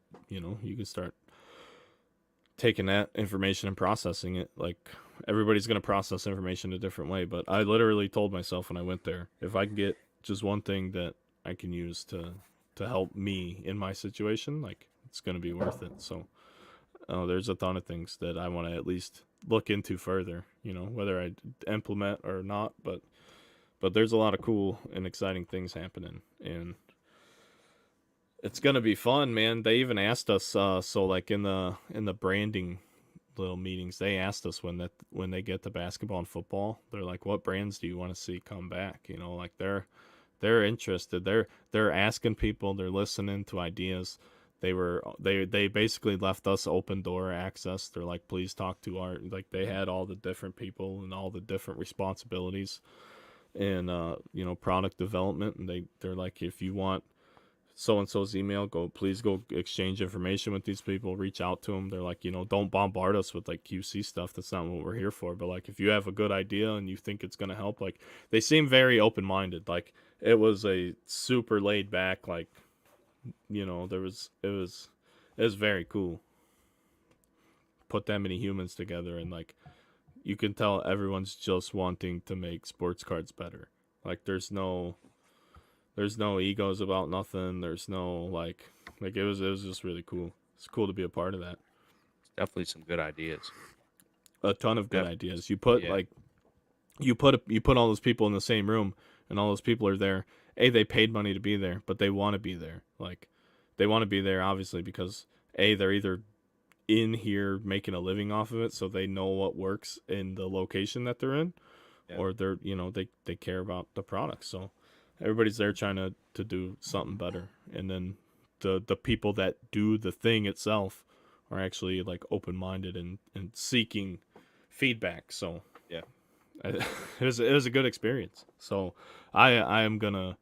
taking that information and processing it. Like, everybody's going to process information a different way, but I literally told myself when I went there, if I can get just one thing that I can use to help me in my situation, like, it's going to be worth it. So there's a ton of things that I want to at least look into further, whether I implement or not, but there's a lot of cool and exciting things happening, and it's gonna be fun, man. They even asked us, so like in the branding little meetings, they asked us when they get to basketball and football, they're like, what brands do you want to see come back? Like they're interested. They're asking people. They're listening to ideas. They basically left us open door access. They're like, please talk to our, like, they had all the different people and all the different responsibilities and product development, and they're like, if you want so-and-so's email, please go exchange information with these people, reach out to them. They're like, don't bombard us with like QC stuff. That's not what we're here for. But like, if you have a good idea and you think it's going to help, like, they seem very open-minded. Like, it was a super laid back, like, it was very cool. Put that many humans together, and like, you can tell everyone's just wanting to make sports cards better. Like, there's no egos about nothing. There's no like it was just really cool. It's cool to be a part of that. It's definitely some good ideas. A ton of good ideas. You put you put all those people in the same room, and all those people are there. They paid money to be there, but they want to be there. Like, they want to be there obviously because they're either in here making a living off of it, so they know what works in the location that they're in, or they're they care about the product. So everybody's there trying to do something better. And then the people that do the thing itself are actually like open-minded and seeking feedback. So it was a good experience. So I am gonna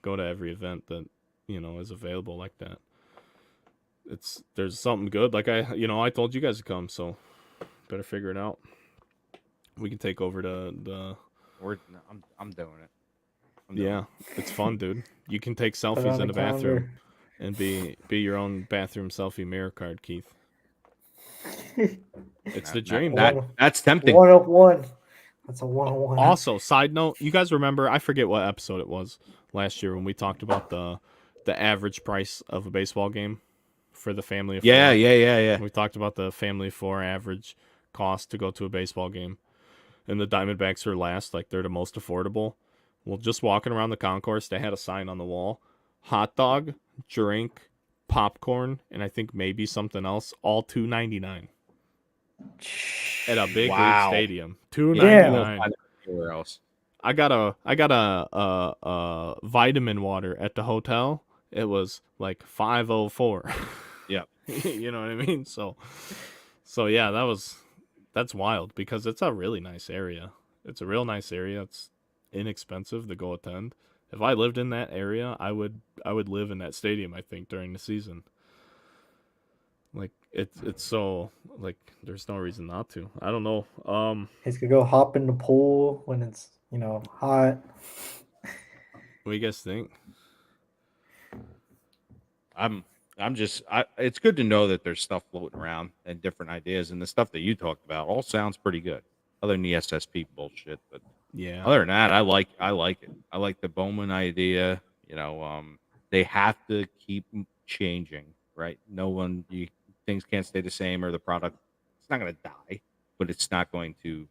go to every event that is available like that. There's something good. Like, I told you guys to come, so better figure it out. We can take over the I'm doing it. Yeah, it's fun, dude. You can take selfies in the bathroom and be your own bathroom selfie mirror card, Keith. It's the dream. That's tempting. 101. That's a 101. Also, side note, you guys remember, I forget what episode it was last year when we talked about the average price of a baseball game for the family of Yeah, four. yeah. We talked about the family of four average cost to go to a baseball game, and the Diamondbacks are last, like they're the most affordable. Well, just walking around the concourse, they had a sign on the wall: hot dog, drink, popcorn, and I think maybe something else, all $2.99 at a big league Wow. stadium. Yeah, $2.99. you won't find it anywhere else. I got a vitamin water at the hotel. It was like $5.04. Yeah. You know what I mean? So yeah, that's wild because it's a really nice area. It's a real nice area. It's inexpensive to go attend. If I lived in that area, I would live in that stadium, I think, during the season. Like it's so like there's no reason not to. I don't know. Kids could go hop in the pool when it's hot. What do you guys think? It's good to know that there's stuff floating around and different ideas, and the stuff that you talked about all sounds pretty good. Other than the SSP bullshit, but Yeah. other than that, I like it. I like the Bowman idea. They have to keep changing, right? Things can't stay the same, or the product it's not going to die, but it's not going to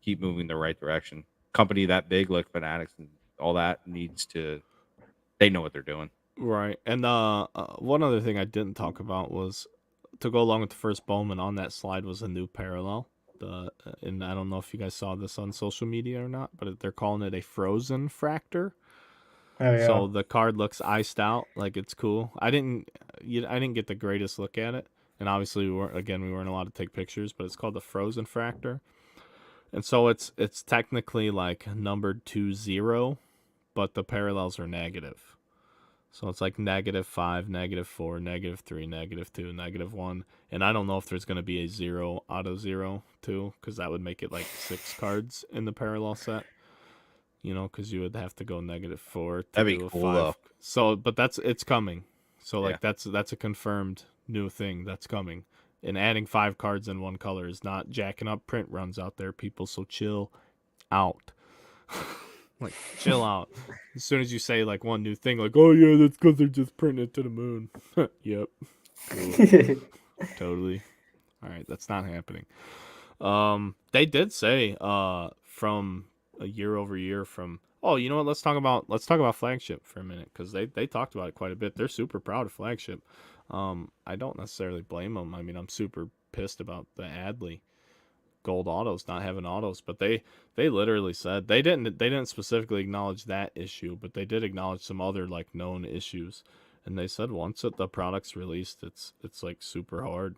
keep moving the right direction. Company that big like Fanatics and all that they know what they're doing. Right. And one other thing I didn't talk about was to go along with the first Bowman on that slide was a new parallel. And I don't know if you guys saw this on social media or not, but they're calling it a frozen fractor. Oh yeah. So the card looks iced out, like it's cool. I didn't get the greatest look at it, and obviously we weren't allowed to take pictures, but it's called the frozen fractor. And so it's technically like numbered to 0, but the parallels are negative. So it's like -5, -4, -3, -2, -1. And I don't know if there's going to be a 0 out of 0 too, because that would make it like 6 cards in the parallel set. Because you would have to go -4 to That'd be do a cool, 5. though. So, but it's coming. So like Yeah. that's a confirmed new thing that's coming. And adding 5 cards in one color is not jacking up print runs out there, people. So chill out. Like, chill out. As soon as you say, like, one new thing, like, oh, yeah, that's because they're just printing it to the moon. Yep. Cool. Totally. All right, that's not happening. They did say, from a year over year from, oh, you know what, let's talk about Flagship for a minute, because they talked about it quite a bit. They're super proud of Flagship. I don't necessarily blame them. I mean, I'm super pissed about the Adley gold autos not having autos, but they literally said they didn't specifically acknowledge that issue, but they did acknowledge some other like known issues, and they said once the product's released, it's like super hard.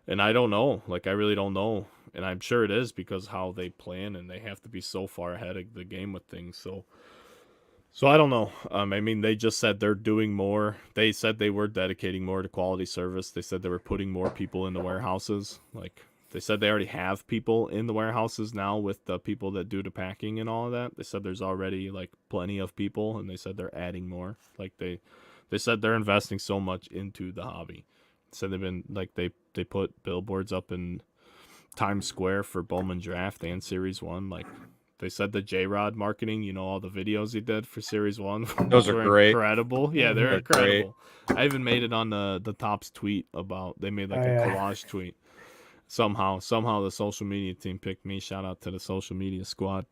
And I don't know, like I really don't know, and I'm sure it is because how they plan, and they have to be so far ahead of the game with things. So I don't know. I mean, they just said they're doing more. They said they were dedicating more to quality service. They said they were putting more people in the warehouses. Like, they said they already have people in the warehouses now with the people that do the packing and all of that. They said there's already, like, plenty of people, and they said they're adding more. Like, they said they're investing so much into the hobby. So they've been, like, they put billboards up in Times Square for Bowman Draft and Series 1, like... They said the J-Rod marketing, all the videos he did for Series 1. Those are great. Incredible. Yeah, they're They're incredible. I even made it on the Topps tweet about, they made like a collage tweet. Somehow the social media team picked me. Shout out to the social media squad.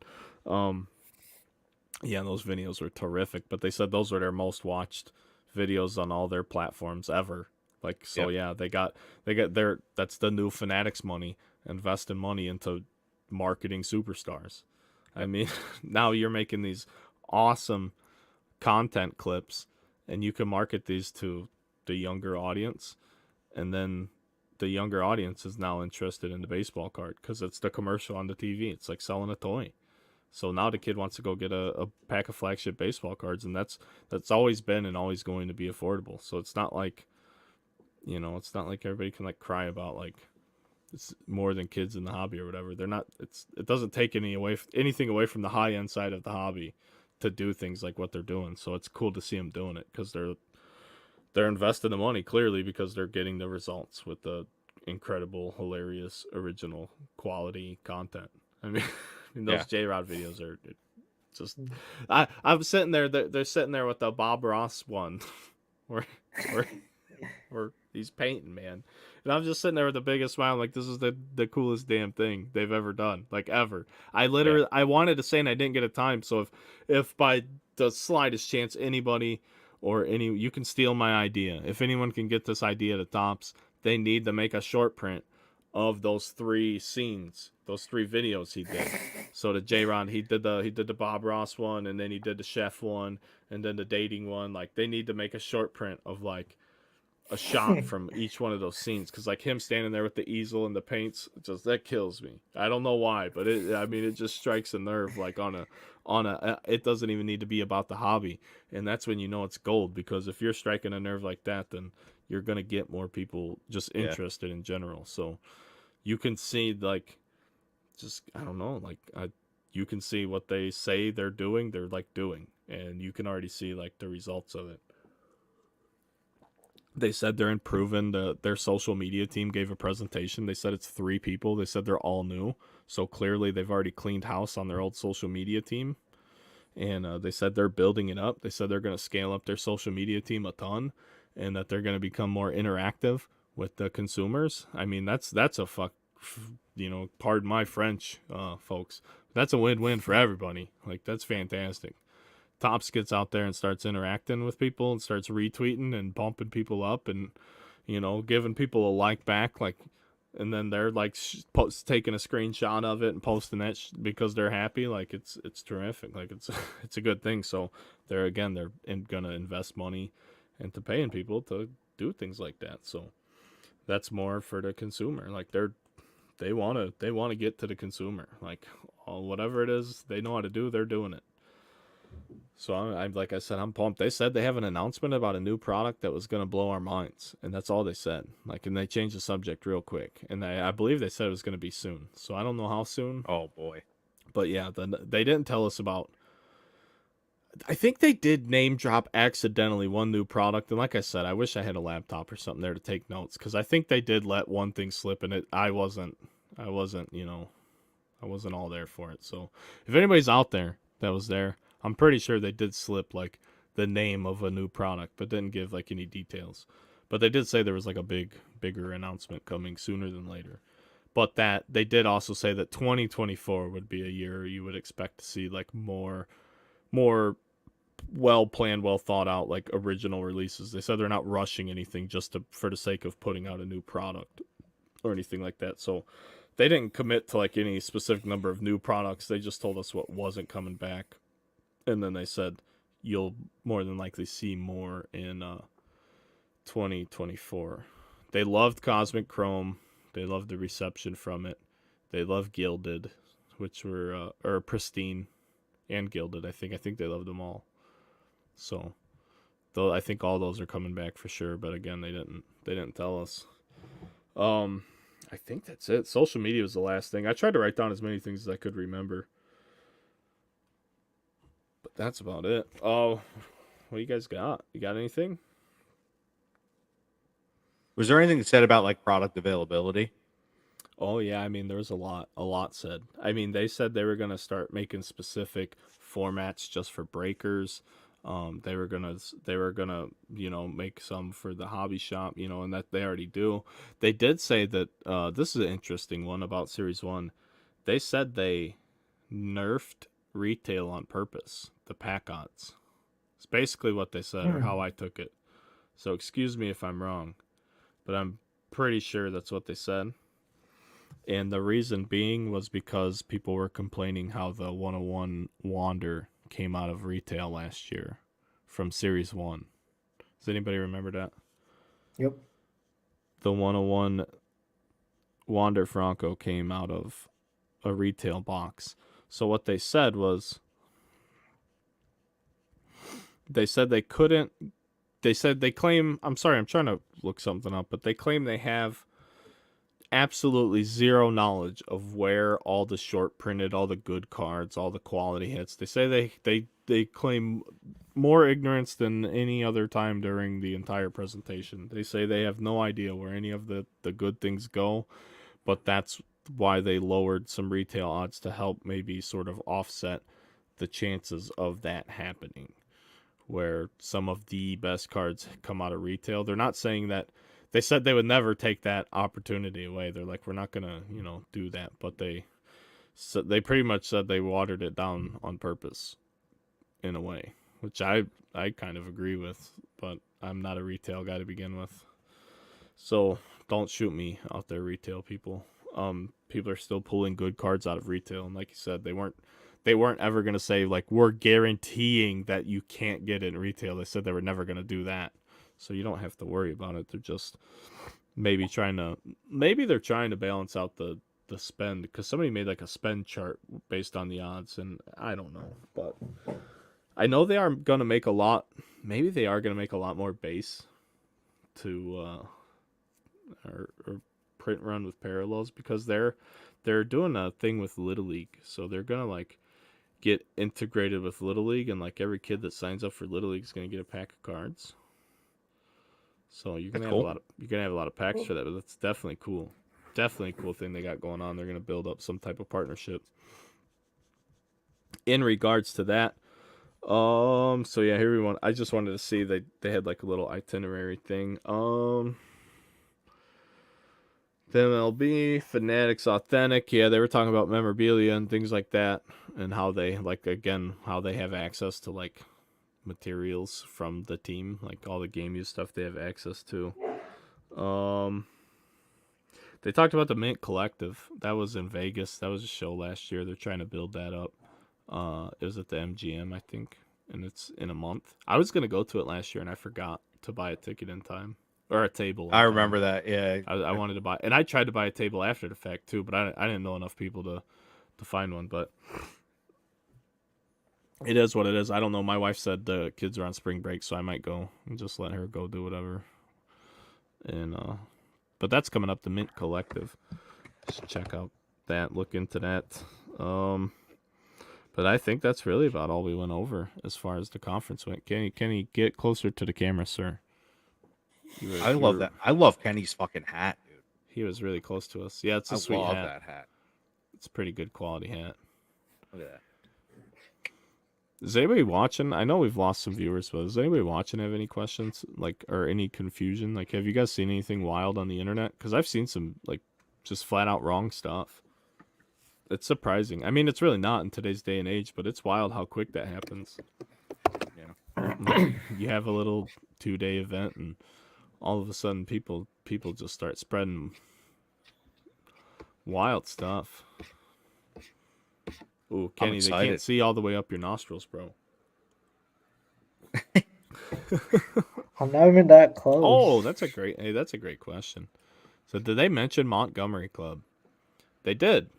Yeah, those videos were terrific, but they said those were their most watched videos on all their platforms ever. Like, so yeah, they got that's the new Fanatics money, investing money into marketing superstars. I mean, now you're making these awesome content clips, and you can market these to the younger audience, and then the younger audience is now interested in the baseball card because it's the commercial on the TV. It's like selling a toy. So now the kid wants to go get a pack of Flagship baseball cards, and that's always been and always going to be affordable. So it's not like, it's not like everybody can like cry about like it's more than kids in the hobby or whatever. They're not. It doesn't take anything away from the high end side of the hobby to do things like what they're doing. So it's cool to see them doing it because they're investing the money clearly because they're getting the results with the incredible, hilarious, original quality content. I mean those J-Rod videos are just. I'm sitting there. They're sitting there with the Bob Ross one, where He's painting, man. And I'm just sitting there with the biggest smile, like this is the coolest damn thing they've ever done, like ever. I literally I wanted to say and I didn't get a time. So if by the slightest chance anybody or any you can steal my idea. If anyone can get this idea to Tops, they need to make a short print of those 3 scenes, those 3 videos he did. So the J-Ron, he did the Bob Ross one, and then he did the chef one, and then the dating one. Like they need to make a short print of like a shot from each one of those scenes, because like him standing there with the easel and the paints, just that kills me. I don't know why, but it just strikes a nerve like on a it doesn't even need to be about the hobby, and that's when you know it's gold, because if you're striking a nerve like that, then you're gonna get more people just interested in general. So you can see like just I don't know, like you can see what they say they're like doing, and you can already see like the results of it. They said they're improving their social media team gave a presentation. They said it's 3 people. They said they're all new. So clearly they've already cleaned house on their old social media team. And they said they're building it up. They said they're going to scale up their social media team a ton, and that they're going to become more interactive with the consumers. I mean, that's a pardon my French, folks. That's a win-win for everybody. Like, that's fantastic. Tops gets out there and starts interacting with people and starts retweeting and bumping people up and, giving people a like back. Like, and then they're like taking a screenshot of it and posting that because they're happy. Like it's terrific. Like it's a good thing. So they're going to invest money into paying people to do things like that. So that's more for the consumer. Like they want to get to the consumer. Like whatever it is they know how to do, they're doing it. So I'm like I said, I'm pumped. They said they have an announcement about a new product that was going to blow our minds, and that's all they said. Like, and they changed the subject real quick, and I believe they said it was going to be soon. So I don't know how soon. Oh boy. But yeah, they didn't tell us about. I think they did name drop accidentally one new product, and like I said, I wish I had a laptop or something there to take notes, because I think they did let one thing slip, and I wasn't all there for it. So if anybody's out there that was there, I'm pretty sure they did slip like the name of a new product, but didn't give like any details. But they did say there was like a bigger announcement coming sooner than later. But that they did also say that 2024 would be a year you would expect to see like more well planned, well thought out, like original releases. They said they're not rushing anything just for the sake of putting out a new product or anything like that. So they didn't commit to like any specific number of new products. They just told us what wasn't coming back. And then they said you'll more than likely see more in 2024. They loved Cosmic Chrome. They loved the reception from it. They loved Gilded, which were or Pristine and Gilded. I think they loved them all. So, though I think all those are coming back for sure. But again, they didn't tell us. I think that's it. Social media was the last thing. I tried to write down as many things as I could remember. But that's about it. Oh, what do you guys got? You got anything? Was there anything said about like product availability? Oh yeah, I mean there was a lot said. I mean they said they were gonna start making specific formats just for breakers. They were gonna make some for the hobby shop, and that they already do. They did say that this is an interesting one about Series 1. They said they nerfed retail on purpose, the pack odds. It's basically what they said, or how I took it. So excuse me if I'm wrong, but I'm pretty sure that's what they said. And the reason being was because people were complaining how the 101 Wander came out of retail last year from Series 1. Does anybody remember that? Yep. The 101 Wander Franco came out of a retail box. So what they said was, they said they couldn't, they claim, I'm sorry, I'm trying to look something up, but they claim they have absolutely zero knowledge of where all the short printed, all the good cards, all the quality hits. They say they claim more ignorance than any other time during the entire presentation. They say they have no idea where any of the good things go, but that's why they lowered some retail odds to help maybe sort of offset the chances of that happening, where some of the best cards come out of retail. They're not saying that they said they would never take that opportunity away. They're like, we're not gonna, do that. But they pretty much said they watered it down on purpose, in a way, which I kind of agree with. But I'm not a retail guy to begin with, so don't shoot me out there, retail people. People are still pulling good cards out of retail, and like you said, they weren't ever gonna say like we're guaranteeing that you can't get it in retail. They said they were never gonna do that, so you don't have to worry about it. They're just maybe they're trying to balance out the spend, because somebody made like a spend chart based on the odds, and I don't know, but I know they are gonna make a lot. Maybe they are gonna make a lot more base to or print run with parallels, because they're doing a thing with Little League, so they're gonna like get integrated with Little League, and like every kid that signs up for Little League is gonna get a pack of cards. So you're gonna have a lot of packs for that, but that's definitely cool. Definitely a cool thing they got going on. They're gonna build up some type of partnership in regards to that. So yeah, here we want. I just wanted to see they had like a little itinerary thing. The MLB Fanatics Authentic, yeah, they were talking about memorabilia and things like that, and how they have access to like materials from the team, like all the game use stuff they have access to. They talked about the Mint Collective. That was in Vegas. That was a show last year. They're trying to build that up. It was at the MGM, I think, and it's in a month. I was gonna go to it last year, and I forgot to buy a ticket in time. Or a table. I remember that. Yeah, I wanted to buy, and I tried to buy a table after the fact too, but I didn't know enough people to find one. But it is what it is. I don't know. My wife said the kids are on spring break, so I might go and just let her go do whatever. And but that's coming up, the Mint Collective. Just check out that. Look into that. But I think that's really about all we went over as far as the conference went. Kenny, get closer to the camera, sir. I love that. I love Kenny's fucking hat, dude. He was really close to us. Yeah, it's a sweet hat. I love that hat. It's a pretty good quality hat. Look at that. Is anybody watching? I know we've lost some viewers, but is anybody watching have any questions, like, or any confusion? Like, have you guys seen anything wild on the internet? Because I've seen some, like, just flat out wrong stuff. It's surprising. I mean, it's really not in today's day and age, but it's wild how quick that happens. Yeah. Like, you have a little 2-day event, and all of a sudden people just start spreading wild stuff. Ooh, Kenny, they can't see all the way up your nostrils, bro. I'm not even that close. Oh, that's a great question. So did they mention Montgomery Club? They did.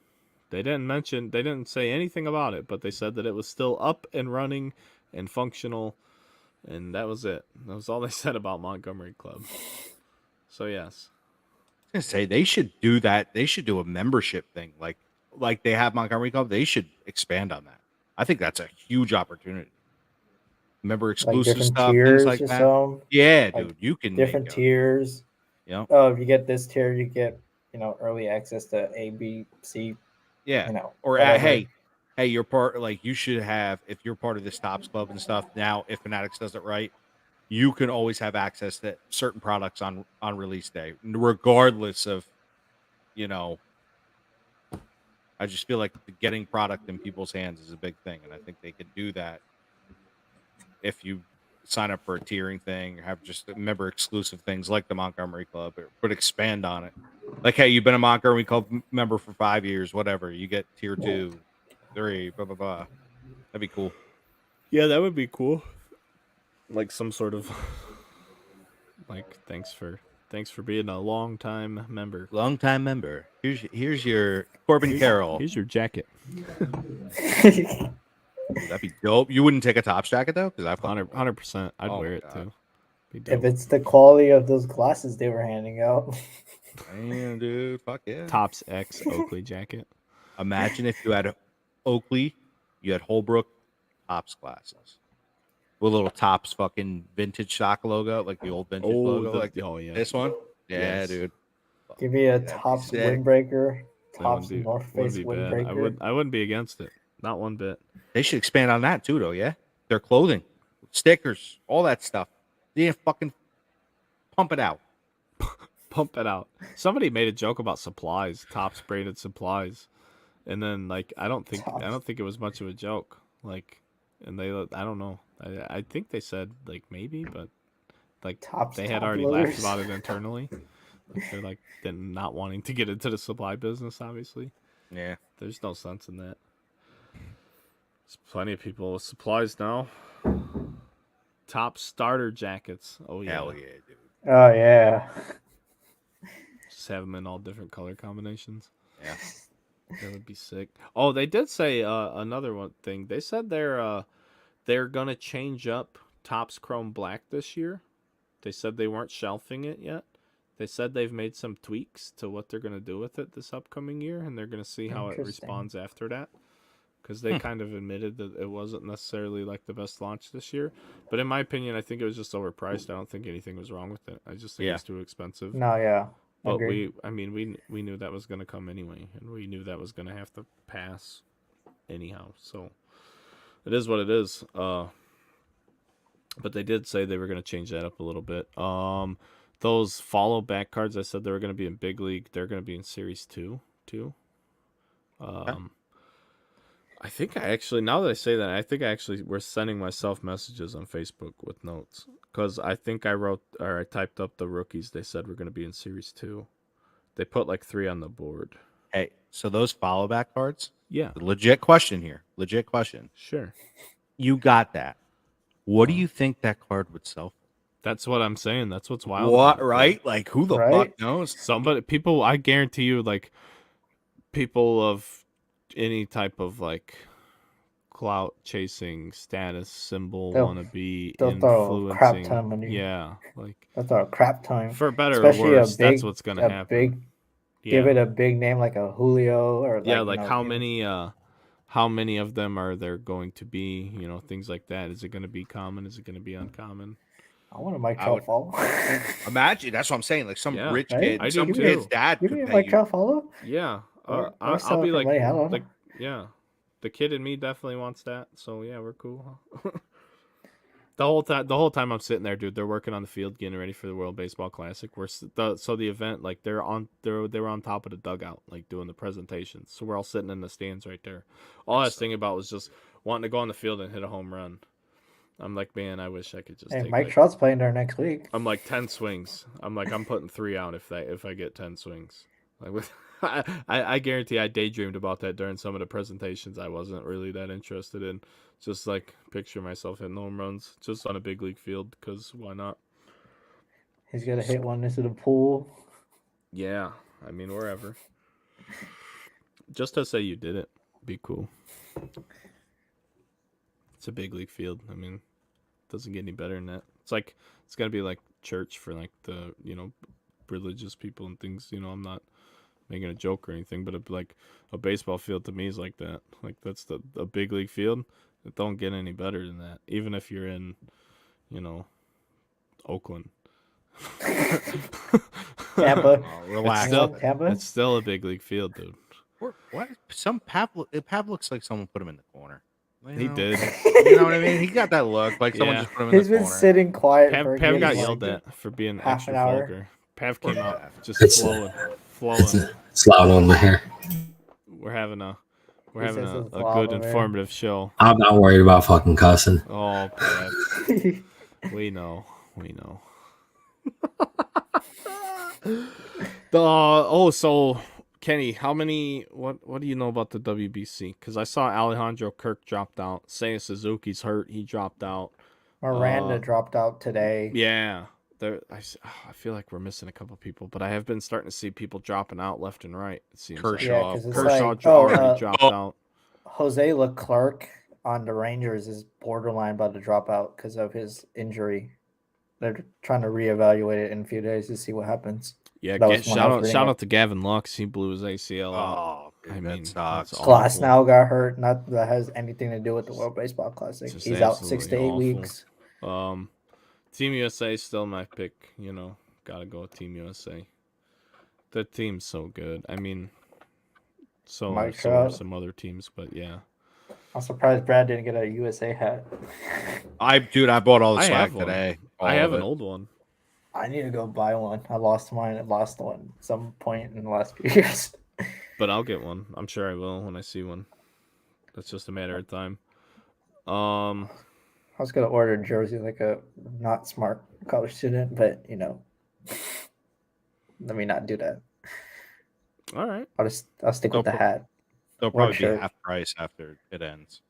They didn't say anything about it, but they said that it was still up and running and functional, and that was it. That was all they said about Montgomery Club. So yes. I was gonna say they should do that. They should do a membership thing like they have Montgomery Club. They should expand on that. I think that's a huge opportunity. Member exclusive like stuff, things like that. So. Yeah, like dude, you can different tiers. Yeah. Oh, if you get this tier, you get early access to A, B, C. Yeah. Or hey, you're part. Like you should have, if you're part of this Tops Club and stuff. Now, if Fanatics does it right, you can always have access to certain products on release day, regardless of, I just feel like getting product in people's hands is a big thing, and I think they could do that if you sign up for a tiering thing or have just member exclusive things like the Montgomery Club, but expand on it. Like, hey, you've been a Montgomery Club member for 5 years, whatever. You get tier 2, 3, blah, blah, blah. That'd be cool. Yeah, that would be cool. Like some sort of like thanks for being a long time member. Long time member. Here's your Corbin Carroll. Here's your jacket. That'd be dope. You wouldn't take a Tops jacket though, because 100%. I'd wear it too. If it's the quality of those glasses they were handing out. Damn, dude, fuck yeah. Tops X Oakley jacket. Imagine if you had Oakley, you had Holbrook Tops glasses with a little Tops fucking vintage stock logo, like the old vintage logo, yeah, this one. Yeah, yes. Dude. Give me a Tops windbreaker, Tops North Face windbreaker. I wouldn't be against it. Not one bit. They should expand on that too, though. Yeah, their clothing, stickers, all that stuff. They fucking pump it out. Pump it out. Somebody made a joke about supplies, Topps branded supplies, and then like I don't think it was much of a joke. Like, and they I don't know. I think they said like maybe, but like Topps they had top already loaders. laughed about it internally. Like, they're like then not wanting to get into the supply business. Obviously, Yeah. there's no sense in that. There's plenty of people with supplies now. Top starter jackets. Oh yeah. Hell yeah, dude. Oh yeah. Just have them in all different color combinations. Yeah. That would be sick. Oh, they did say another one thing. They said they're gonna change up Topps Chrome Black this year. They said they weren't shelving it yet. They said they've made some tweaks to what they're gonna do with it this upcoming year, and they're gonna see how it Interesting. responds after that. Because they kind of admitted that it wasn't necessarily like the best launch this year. But in my opinion, I think it was just overpriced. I don't think anything was wrong with it. I just think it's too expensive. No, yeah. But Agreed. we knew that was going to come anyway, and we knew that was going to have to pass anyhow. So it is what it is. But they did say they were going to change that up a little bit. Those follow back cards, I said they were going to be in Big League. They're going to be in Series 2 too. I think I actually, now that I say that, I think I actually were sending myself messages on Facebook with notes. Because I think I typed up the rookies they said were going to be in Series 2. They put like 3 on the board. Hey, so those follow back cards? Yeah. Legit question here. Legit question. Sure. You got that. What do you think that card would sell for? That's what I'm saying. That's what's wild. What, right? Like, who the fuck knows? People, I guarantee you, like, people of any type of like clout chasing status symbol wannabe they'll throw a crap influencing. ton of money. Yeah, like They'll throw a crap ton. for better Especially or worse, that's what's gonna happen. Give it a big name like a Julio or like how many of them are there going to be? You know, things like that. Is it going to be common? Is it going to be uncommon? I want a Mike Trout follow. Imagine, that's what I'm saying. Like some rich kid, I some do kid's too. dad Give could me a pay Mike you. Trout follow. Yeah, Or I'll be like, money. the kid in me definitely wants that. So yeah, we're cool. The whole time I'm sitting there, dude, they're working on the field, getting ready for the World Baseball Classic. So the event, like they were on top of the dugout, like doing the presentations. So we're all sitting in the stands right there. All I was thinking about was just wanting to go on the field and hit a home run. I'm like, man, I wish I could just. Hey, take Mike Trout's playing there next week. I'm like 10 swings. I'm putting 3 out if I get 10 swings. Like with, I guarantee I daydreamed about that during some of the presentations. I wasn't really that interested in. Just like picture myself hitting home runs just on a big league field because why not? He's gonna hit one into the pool. Yeah, I mean wherever. Just to say you did it, be cool. It's a big league field. I mean, it doesn't get any better than that. It's gotta be like church for like the religious people and things. I'm not making a joke or anything, but like a baseball field to me is like that. Like that's a big league field. It don't get any better than that. Even if you're in, Oakland. Tampa. Relax. It's still a big league field, dude. What? Pav looks like someone put him in the corner. He did. You know what I mean? He got that look like someone just put him in He's the been corner. sitting quiet. Pav got yelled at for being half extra an hour. vulgar. Pav came out just flowing. It's loud on my hair. We're having a says it's good loud on informative show. I'm not worried about fucking cussing. Oh, Pav. We know. So Kenny, what do you know about the WBC? Because I saw Alejandro Kirk dropped out. Seiya Suzuki's hurt. He dropped out. Miranda dropped out today. Yeah. I feel like we're missing a couple people, but I have been starting to see people dropping out left and right. It seems Kershaw. already dropped out. Jose Leclerc on the Rangers is borderline about to drop out because of his injury. They're trying to reevaluate it in a few days to see what happens. Yeah, shout out to Gavin Lux. He blew his ACL out. Oh, dude, I mean, sucks. Glass now got hurt. Not that has anything to do with the World Baseball Classic. Just He's out 6 to 8 absolutely weeks. Team USA is still my pick. Gotta go with Team USA. The team's so good. I mean, so are some other teams, but yeah. I'm surprised Brad didn't get a USA hat. I bought all the I swag have one. today. I have an old one. I need to go buy one. I lost mine. I lost one at some point in the last few years. But I'll get one. I'm sure I will when I see one. It's just a matter of time. Um, I was gonna order a jersey like a not smart college student, but let me not do that. all right. I'll stick with the They'll hat. They'll Work probably be shirt. half price after it ends.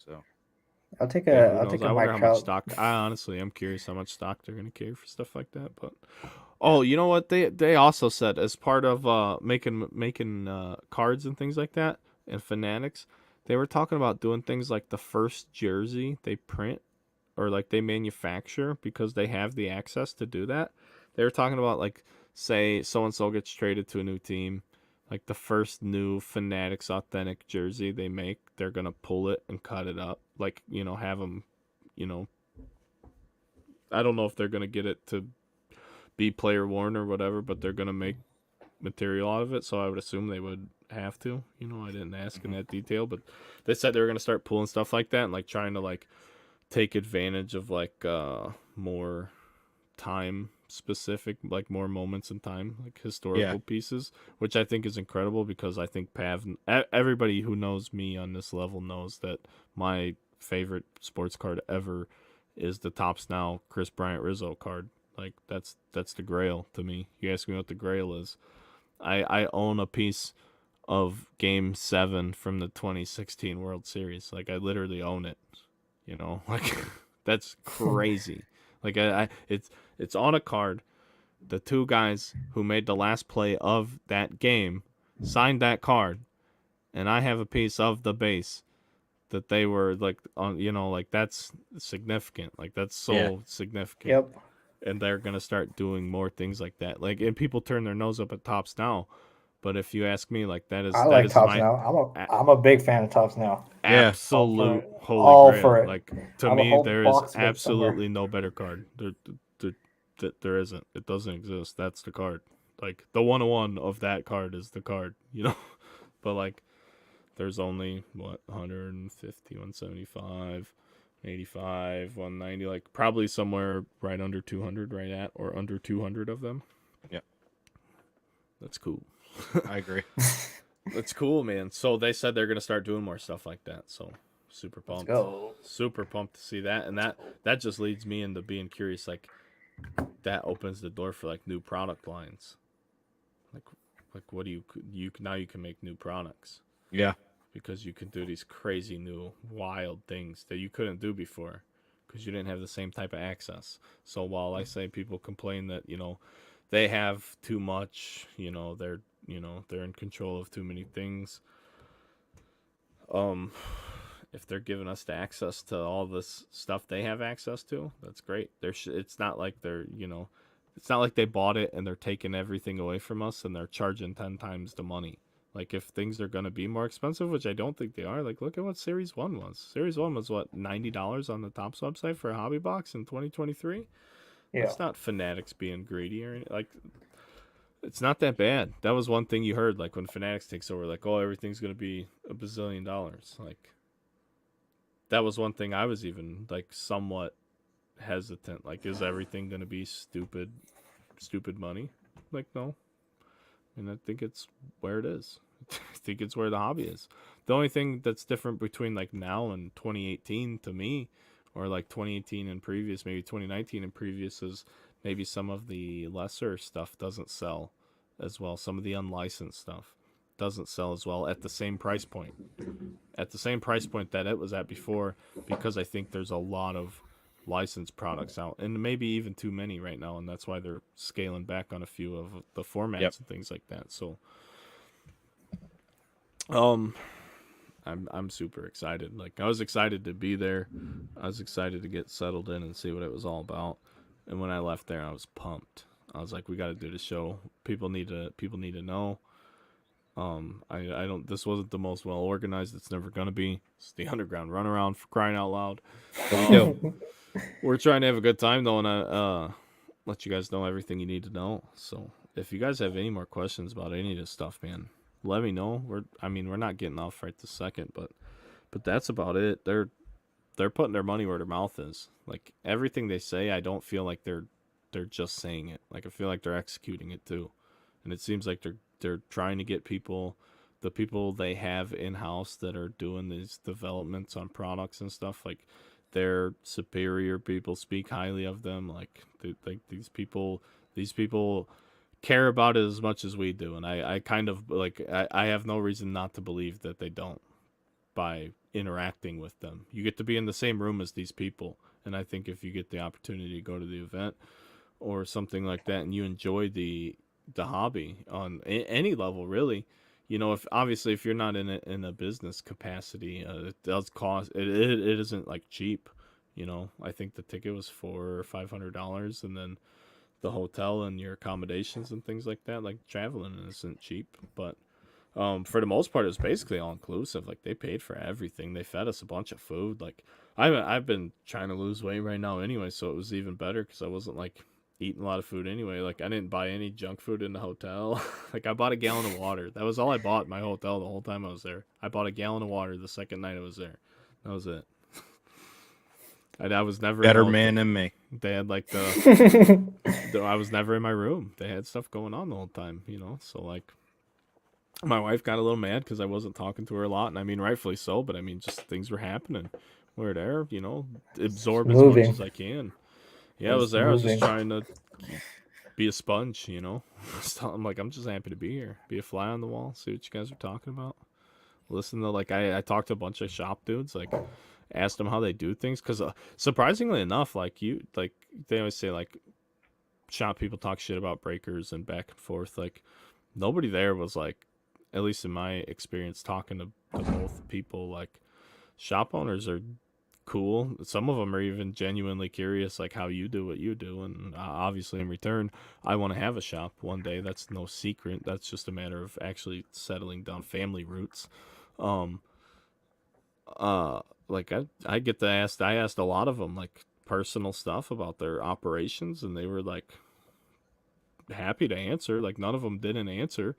So I'll take Yeah, who I'll knows? take I a wonder Mike how much Trout. stock. I honestly am curious how much stock they're gonna carry for stuff like that. But oh, you know what? They also said as part of making cards and things like that and Fanatics, they were talking about doing things like the first jersey they print or like they manufacture because they have the access to do that. They were talking about like say so and so gets traded to a new team, like the first new Fanatics authentic jersey they make, they're gonna pull it and cut it up, like have them, you know, I don't know if they're gonna get it to be player worn or whatever, but they're gonna make material out of it. So I would assume they would have to. I didn't ask in that detail, but they said they were gonna start pulling stuff like that and like trying to like take advantage of like more time specific, like more moments in time, like historical pieces, which I think is incredible because I think everybody who knows me on this level knows that my favorite sports card ever is the Tops Now Chris Bryant Rizzo card. Like that's the grail to me. You ask me what the grail is. I own a piece of Game 7 from the 2016 World Series. Like I literally own it. Like that's crazy. Like it's on a card. The two guys who made the last play of that game signed that card, and I have a piece of the base that they were like on. Like that's significant. Like that's so significant. Yep. And they're gonna start doing more things like that. Like, and people turn their nose up at Tops Now, but if you ask me, like that I like is Tops my Now. I'm a big fan of Tops Now. Yeah. absolute holy All grail. for it. Like to I have a me, whole there is box of it somewhere. absolutely no better card. There isn't. It doesn't exist. That's the card. Like the 101 of that card is the card. But like, there's only what 150, 175, 85, 190. Like probably somewhere right under 200, right at or under 200 of them. Yeah. That's cool. I agree. That's cool, man. So they said they're gonna start doing more stuff like that. So super pumped. Let's go. Super pumped to see that, and that just leads me into being curious. Like that opens the door for like new product lines. Like what do you now you can make new products Yeah. because you can do these crazy new wild things that you couldn't do before because you didn't have the same type of access. So while I say people complain that they have too much, they're in control of too many things. If they're giving us the access to all this stuff they have access to, that's great. It's not like it's not like they bought it and they're taking everything away from us and they're charging 10 times the money. Like if things are going to be more expensive, which I don't think they are, like look at what Series 1 was. Series 1 was what, $90 on the Topps website for a hobby box in 2023? Yeah. It's not Fanatics being greedy or anything. Like it's not that bad. That was one thing you heard like when Fanatics takes over, like, oh, everything's going to be $1 bazillion. Like that was one thing I was even like somewhat hesitant. Like, is everything going to be stupid money? Like, no. And I think it's where it is. I think it's where the hobby is. The only thing that's different between like now and 2018 to me, or like 2018 and previous, maybe 2019 and previous, is maybe some of the lesser stuff doesn't sell as well. Some of the unlicensed stuff doesn't sell as well at the same price point. At the same price point that it was at before, because I think there's a lot of licensed products out and maybe even too many right now, and that's why they're scaling back on a few of the formats and things like that. So I'm super excited. Like I was excited to be there. I was excited to get settled in and see what it was all about. And when I left there, I was pumped. I was like, we got to do the show. People need to know. I don't. This wasn't the most well organized. It's never gonna be. It's the underground runaround, for crying out loud. We're trying to have a good time though, and I let you guys know everything you need to know. So if you guys have any more questions about any of this stuff, man, let me know. We're not getting off right this second, but that's about it. They're putting their money where their mouth is. Like everything they say, I don't feel like they're they're just saying it. Like I feel like they're executing it too, and it seems like they're trying to get people, the people they have in house that are doing these developments on products and stuff. Like their superior people speak highly of them. Like these people care about it as much as we do, and I kind of like I have no reason not to believe that they don't by interacting with them. You get to be in the same room as these people, and I think if you get the opportunity to go to the event or something like that and you enjoy the hobby on any level really, you know, if obviously if you're not in a business capacity, it does cost it isn't like cheap, you know. I think the ticket was $400 or $500, and then the hotel and your accommodations and things like that. Like traveling isn't cheap, but for the most part, it was basically all inclusive. Like they paid for everything. They fed us a bunch of food. Like I've been trying to lose weight right now anyway, so it was even better because I wasn't like eating a lot of food anyway. Like I didn't buy any junk food in the hotel. Like I bought a gallon of water. That was all I bought in my hotel the whole time I was there. I bought a gallon of water the second night I was there. That was it. I was never Better man than me. They had like I was never in my room. They had stuff going on the whole time, you know. So like, my wife got a little mad because I wasn't talking to her a lot, and I mean rightfully so. But I mean, just things were happening. We're there, you know, absorb as much as I can. Yeah, I was there. I was just trying to be a sponge, you know. I'm like, I'm just happy to be here, be a fly on the wall, see what you guys are talking about. Listen to like I talked to a bunch of shop dudes, like asked them how they do things, because surprisingly enough, like they always say like shop people talk shit about breakers and back and forth. Like nobody there was like, at least in my experience talking to both people, like shop owners are cool. Some of them are even genuinely curious, like how you do what you do, and obviously in return I want to have a shop one day. That's no secret. That's just a matter of actually settling down family roots. Like I get to ask, I asked a lot of them like personal stuff about their operations, and they were like happy to answer. Like none of them didn't answer,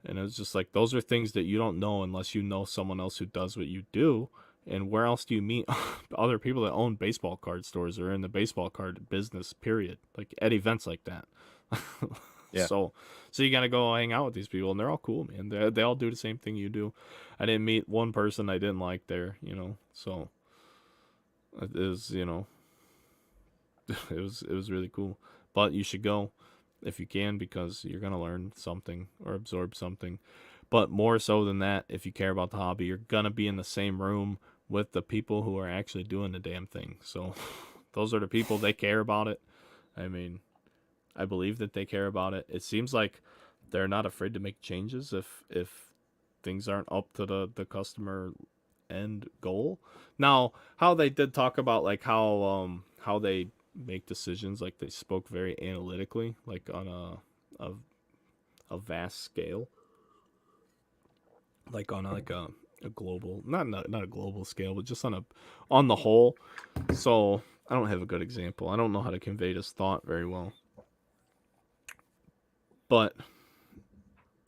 and it was just like, those are things that you don't know unless you know someone else who does what you do. And where else do you meet other people that own baseball card stores or in the baseball card business, period, like at events like that? Yeah. So you got to go hang out with these people, and they're all cool, man. They all do the same thing you do. I didn't meet one person I didn't like there, you know. So it is, you know, it was really cool. But you should go if you can, because you're gonna learn something or absorb something. But more so than that, if you care about the hobby, you're gonna be in the same room with the people who are actually doing the damn thing. So those are the people, they care about it. I mean, I believe that they care about it. It seems like they're not afraid to make changes if things aren't up to the customer end goal. Now, how they did talk about like how they make decisions, like they spoke very analytically, like on a vast scale, like on a global, not a global scale, but just on the whole. So I don't have a good example. I don't know how to convey this thought very well. But,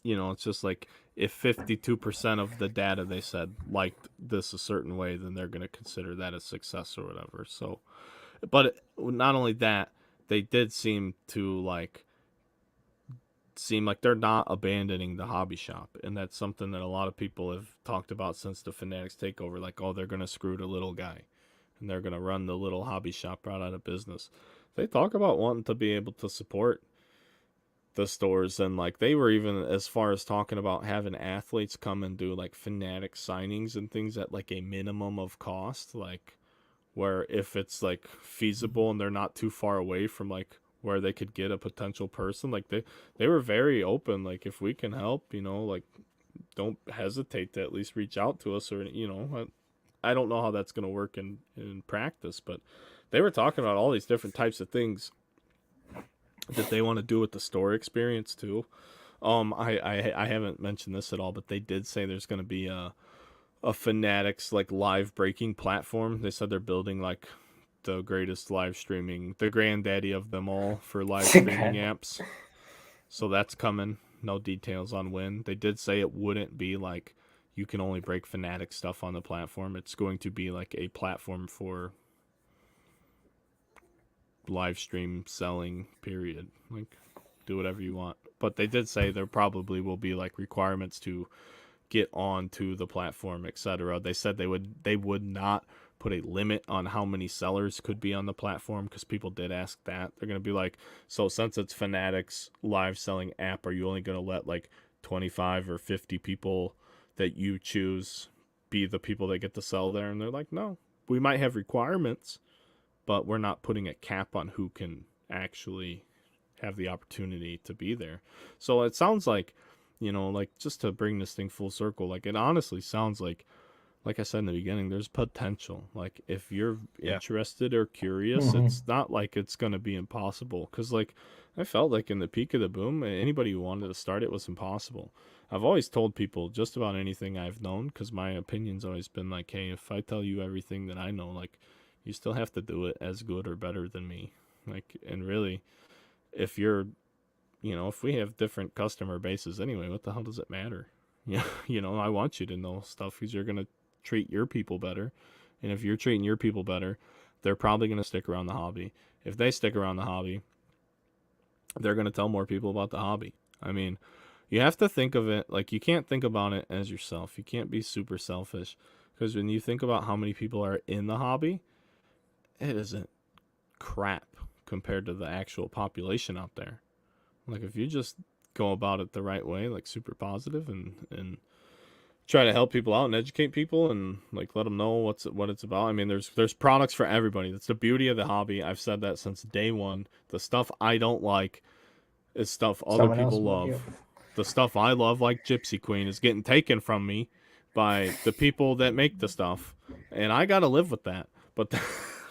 you know, it's just like if 52% of the data they said liked this a certain way, then they're going to consider that a success or whatever. So, but not only that, they did seem like they're not abandoning the hobby shop. And that's something that a lot of people have talked about since the Fanatics takeover. Like, oh, they're going to screw the little guy and they're going to run the little hobby shop right out of business. They talk about wanting to be able to support the stores, and like they were even as far as talking about having athletes come and do like Fanatic signings and things at like a minimum of cost, like where if it's like feasible and they're not too far away from like where they could get a potential person, like they were very open, like if we can help, you know, like don't hesitate to at least reach out to us, or you know, I don't know how that's going to work in practice, but they were talking about all these different types of things that they want to do with the store experience too. I haven't mentioned this at all, but they did say there's going to be a Fanatics like live breaking platform. They said they're building like the greatest live streaming, the granddaddy of them all for live streaming apps. So that's coming. No details on when. They did say it wouldn't be like you can only break Fanatic stuff on the platform. It's going to be like a platform for live stream selling, period. Like, do whatever you want. But they did say there probably will be like requirements to get onto the platform, etc. They said they would not put a limit on how many sellers could be on the platform, because people did ask that. They're going to be like, so since it's Fanatics live selling app, are you only going to let like 25 or 50 people that you choose be the people that get to sell there? And they're like, no, we might have requirements, but we're not putting a cap on who can actually have the opportunity to be there. So it sounds like, like, just to bring this thing full circle, like, it honestly sounds like I said in the beginning, there's potential. Like, if you're interested or curious, it's not like it's going to be impossible. Because, like, I felt like in the peak of the boom, anybody who wanted to start it was impossible. I've always told people just about anything I've known, because my opinion's always been like, hey, if I tell you everything that I know, like, you still have to do it as good or better than me. Like, and really, if you're, if we have different customer bases anyway, what the hell does it matter? Yeah, I want you to know stuff because you're going to treat your people better. And if you're treating your people better, they're probably going to stick around the hobby. If they stick around the hobby, they're going to tell more people about the hobby. I mean, you have to think of it like, you can't think about it as yourself. You can't be super selfish, because when you think about how many people are in the hobby, it isn't crap compared to the actual population out there. Like, if you just go about it the right way, like super positive, and try to help people out and educate people and like let them know what it's about. I mean, there's products for everybody. That's the beauty of the hobby. I've said that since day one. The stuff I don't like is stuff other people love. The stuff I love, like Gypsy Queen, is getting taken from me by the people that make the stuff, and I gotta live with that. But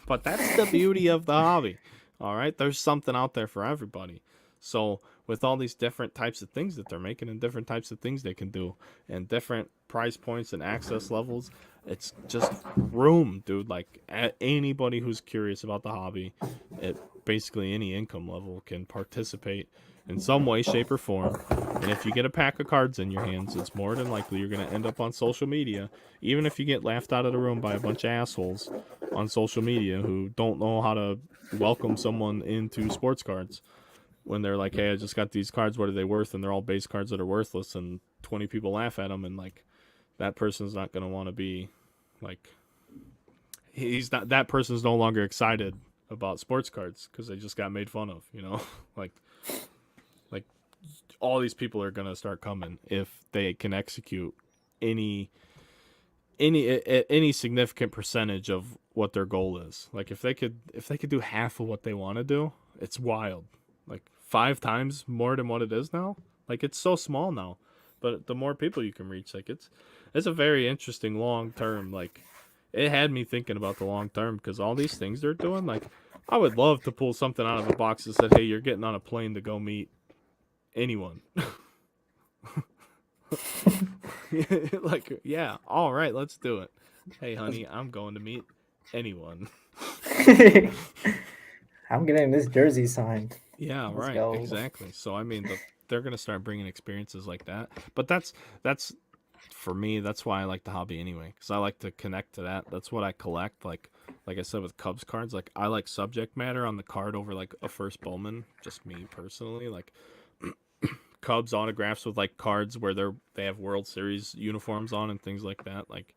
but that's the beauty of the hobby. All right, there's something out there for everybody. So with all these different types of things that they're making, and different types of things they can do, and different price points and access levels, it's just room, dude. Like, anybody who's curious about the hobby at basically any income level can participate in some way, shape, or form. And if you get a pack of cards in your hands, it's more than likely you're going to end up on social media, even if you get laughed out of the room by a bunch of assholes on social media who don't know how to welcome someone into sports cards. When they're like, hey, I just got these cards, what are they worth? And they're all base cards that are worthless, and 20 people laugh at them, and like, that person's not going to want to be like, that person's no longer excited about sports cards because they just got made fun of, like all these people are going to start coming if they can execute any significant percentage of what their goal is. Like, if they could do half of what they want to do, it's wild. Like 5 times more than what it is now. Like, it's so small now, but the more people you can reach, like, it's a very interesting long term. Like, it had me thinking about the long term, because all these things they're doing, like, I would love to pull something out of a box that said, hey, you're getting on a plane to go meet anyone. Like, yeah, all right, let's do it. Hey, honey, I'm going to meet anyone. I'm getting this jersey signed. Yeah, Let's right, go. exactly. So, I mean, they're going to start bringing experiences like that. But that's for me, that's why I like the hobby anyway, because I like to connect to that. That's what I collect. Like I said with Cubs cards, like, I like subject matter on the card over like a first Bowman. Just me personally, like Cubs autographs with like cards where they have World Series uniforms on and things like that. Like,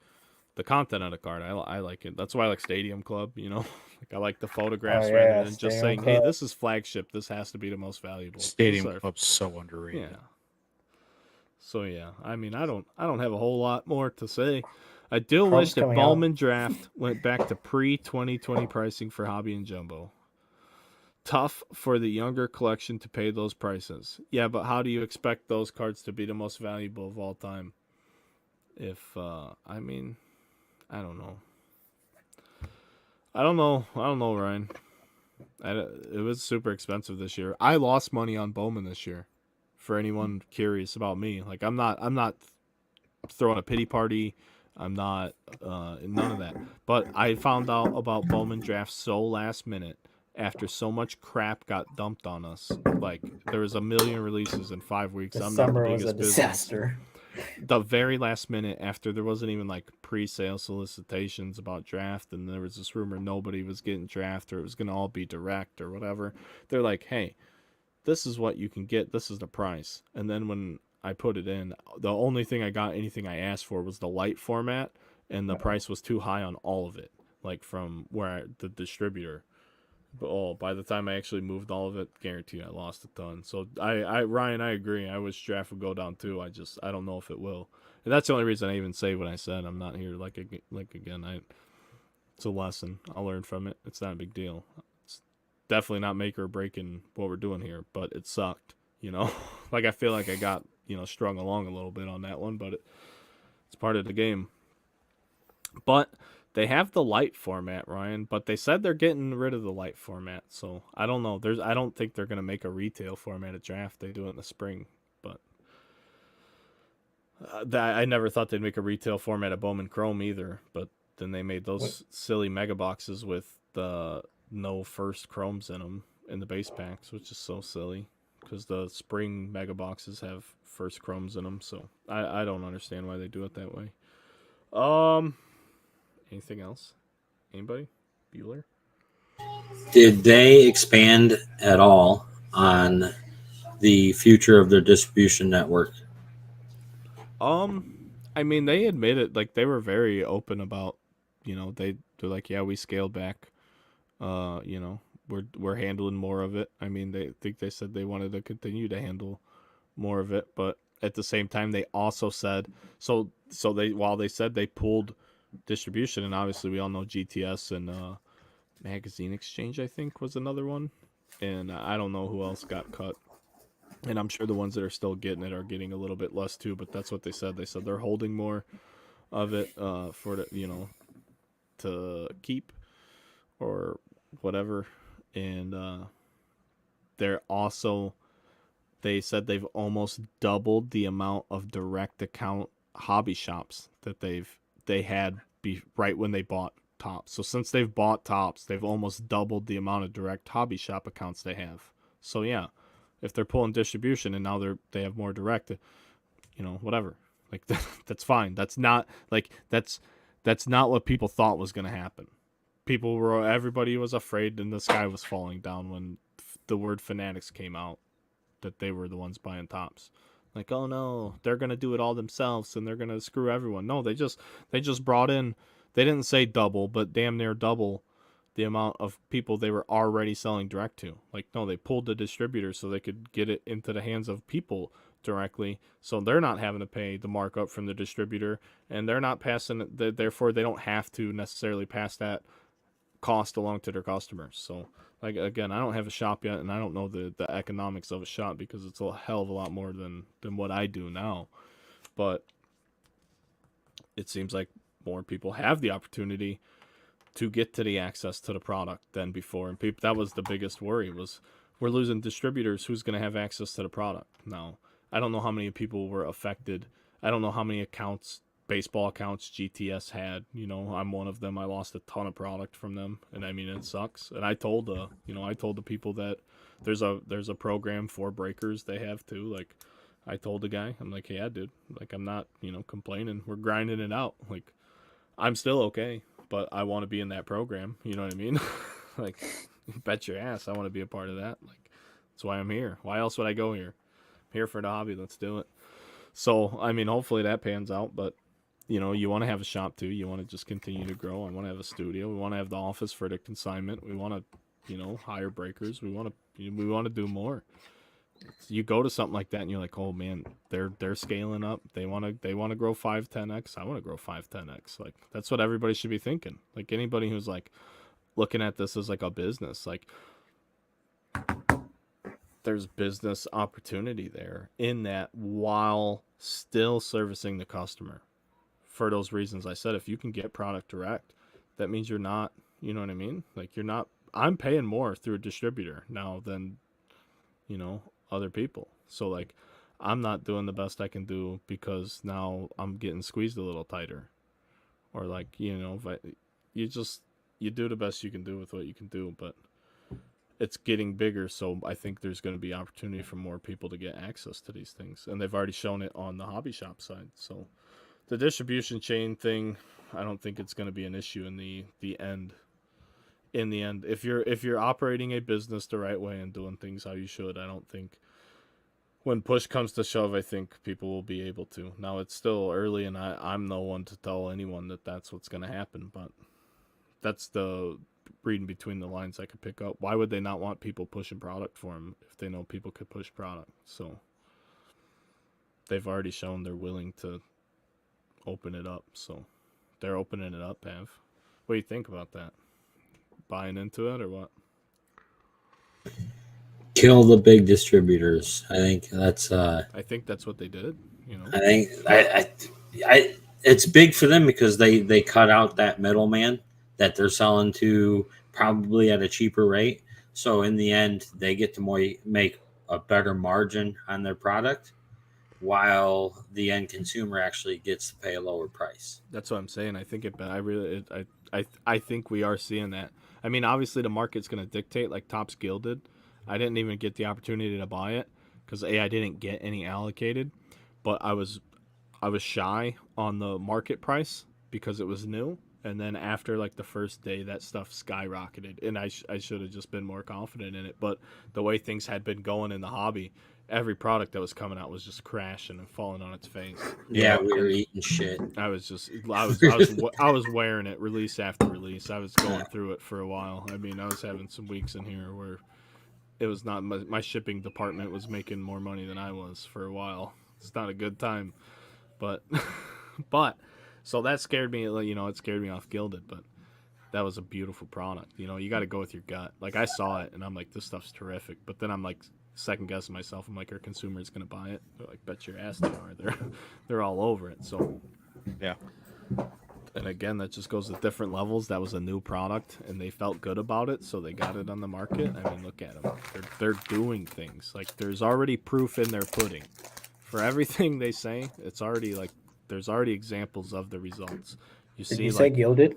the content of the card, I like it. That's why I like Stadium Club. Like, I like the photographs rather than just saying, hey, this is flagship, this has to be the most valuable. Stadium Club's so underrated. Yeah. So yeah, I mean, I don't have a whole lot more to say. I do wish that Bowman Draft went back to pre-2020 pricing for Hobby and Jumbo. Tough for the younger collection to pay those prices. Yeah, but how do you expect those cards to be the most valuable of all time? If I mean, I don't know. I don't know, Ryan. It was super expensive this year. I lost money on Bowman this year. For anyone curious about me, like, I'm not throwing a pity party. I'm not none of that. But I found out about Bowman Draft so last minute, after so much crap got dumped on us. Like, there was 1 million releases in 5 weeks. The I'm summer not the was biggest a business. disaster. the very last minute, after there wasn't even like pre-sale solicitations about draft, and there was this rumor nobody was getting draft or it was going to all be direct or whatever, they're like, hey, this is what you can get, this is the price. And then when I put it in, the only thing I got, anything I asked for, was the light format, and the price was too high on all of it, like from the distributor. But by the time I actually moved all of it, guarantee I lost a ton. So Ryan, I agree. I wish draft would go down too. I don't know if it will. And that's the only reason I even say what I said. I'm not here like again. It's a lesson. I'll learn from it. It's not a big deal. It's definitely not make or breaking what we're doing here, but it sucked. Like I feel like I got strung along a little bit on that one, but it's part of the game. But they have the light format, Ryan, but they said they're getting rid of the light format. So I don't know. I don't think they're going to make a retail format of draft. They do it in the spring, but I never thought they'd make a retail format of Bowman Chrome either. But then they made those silly mega boxes with the no first chromes in them in the base packs, which is so silly because the spring mega boxes have first chromes in them. So I don't understand why they do it that way. Anything else? Anybody? Bueller? Did they expand at all on the future of their distribution network? I mean, they admitted, like, they were very open about, they're like, yeah, we scaled back. We're handling more of it. I mean, they said they wanted to continue to handle more of it, but at the same time, they also said while they said they pulled distribution, and obviously we all know GTS and Magazine Exchange, I think, was another one, and I don't know who else got cut, and I'm sure the ones that are still getting it are getting a little bit less too, but that's what they said. They said they're holding more of it for the to keep or whatever, and they said they've almost doubled the amount of direct account hobby shops that they had right when they bought Tops. So since they've bought Tops, they've almost doubled the amount of direct hobby shop accounts they have. So yeah, if they're pulling distribution and now they have more direct, whatever. Like that's fine. That's not what people thought was going to happen. Everybody was afraid and the sky was falling down when the word Fanatics came out that they were the ones buying Tops. Like, oh no, they're gonna do it all themselves and they're gonna screw everyone. No, they just brought in. They didn't say double, but damn near double the amount of people they were already selling direct to. Like, no, they pulled the distributor so they could get it into the hands of people directly, so they're not having to pay the markup from the distributor, and they're not passing. Therefore, they don't have to necessarily pass that cost along to their customers. So, like, again, I don't have a shop yet, and I don't know the economics of a shop because it's a hell of a lot more than what I do now. But it seems like more people have the opportunity to get to the access to the product than before. And people, that was the biggest worry, was we're losing distributors. Who's going to have access to the product? Now, I don't know how many people were affected. I don't know how many baseball accounts GTS had. I'm one of them. I lost a ton of product from them, and I mean, it sucks. And I told the people that there's a program for breakers they have too. Like, I told the guy, I'm like, hey, yeah, dude, like, I'm not complaining. We're grinding it out. Like, I'm still okay, but I want to be in that program. You know what I mean? Like, bet your ass I want to be a part of that. Like, that's why I'm here. Why else would I go here? I'm here for the hobby. Let's do it. So, I mean, hopefully that pans out, but you want to have a shop too. You want to just continue to grow. I want to have a studio. We want to have the office for the consignment. We want to, hire breakers. We want to do more. You go to something like that and you're like, oh man, they're scaling up. They want to grow 5-10x. I want to grow 5-10x. Like, that's what everybody should be thinking. Like, anybody who's like looking at this as like a business, like, there's business opportunity there in that while still servicing the customer. For those reasons I said, if you can get product direct, that means you're not, you know what I mean? Like, I'm paying more through a distributor now than, other people. So, like, I'm not doing the best I can do because now I'm getting squeezed a little tighter. Or, like, you do the best you can do with what you can do. But it's getting bigger, so I think there's going to be opportunity for more people to get access to these things, and they've already shown it on the hobby shop side. So the distribution chain thing, I don't think it's going to be an issue in the end. In the end, if you're operating a business the right way and doing things how you should, I don't think when push comes to shove, I think people will be able to. Now it's still early, and I'm no one to tell anyone that that's what's going to happen, but that's the reading between the lines I could pick up. Why would they not want people pushing product for them if they know people could push product? So they've already shown they're willing to open it up. So they're opening it up, Pav. What do you think about that? Buying into it or what? Kill the big distributors. I think that's. I think that's what they did. You know. I think I it's big for them because they cut out that middleman that they're selling to probably at a cheaper rate. So in the end, they get to make a better margin on their product, while the end consumer actually gets to pay a lower price. That's what I'm saying. I think I think we are seeing that. I mean, obviously the market's going to dictate, like Topps Gilded. I didn't even get the opportunity to buy it because I didn't get any allocated, but I was shy on the market price because it was new. And then after like the first day, that stuff skyrocketed, and I should have just been more confident in it. But the way things had been going in the hobby, every product that was coming out was just crashing and falling on its face. Yeah, we were eating shit. I was wearing it release after release. I was going through it for a while. I mean, I was having some weeks in here where it was not my shipping department was making more money than I was for a while. It's not a good time, but so that scared me. You know, it scared me off Gilded, but that was a beautiful product. You know, you got to go with your gut. Like I saw it and I'm like, this stuff's terrific. But then I'm like second guessing myself. I'm like, are consumers gonna buy it? They're like, bet your ass they are. They're all over it. So Yeah. and again, that just goes to different levels. That was a new product, and they felt good about it, so they got it on the market. I mean, look at them; they're doing things. Like there's already proof in their pudding. For everything they say, it's already like there's already examples of the results. Did you say Gilded?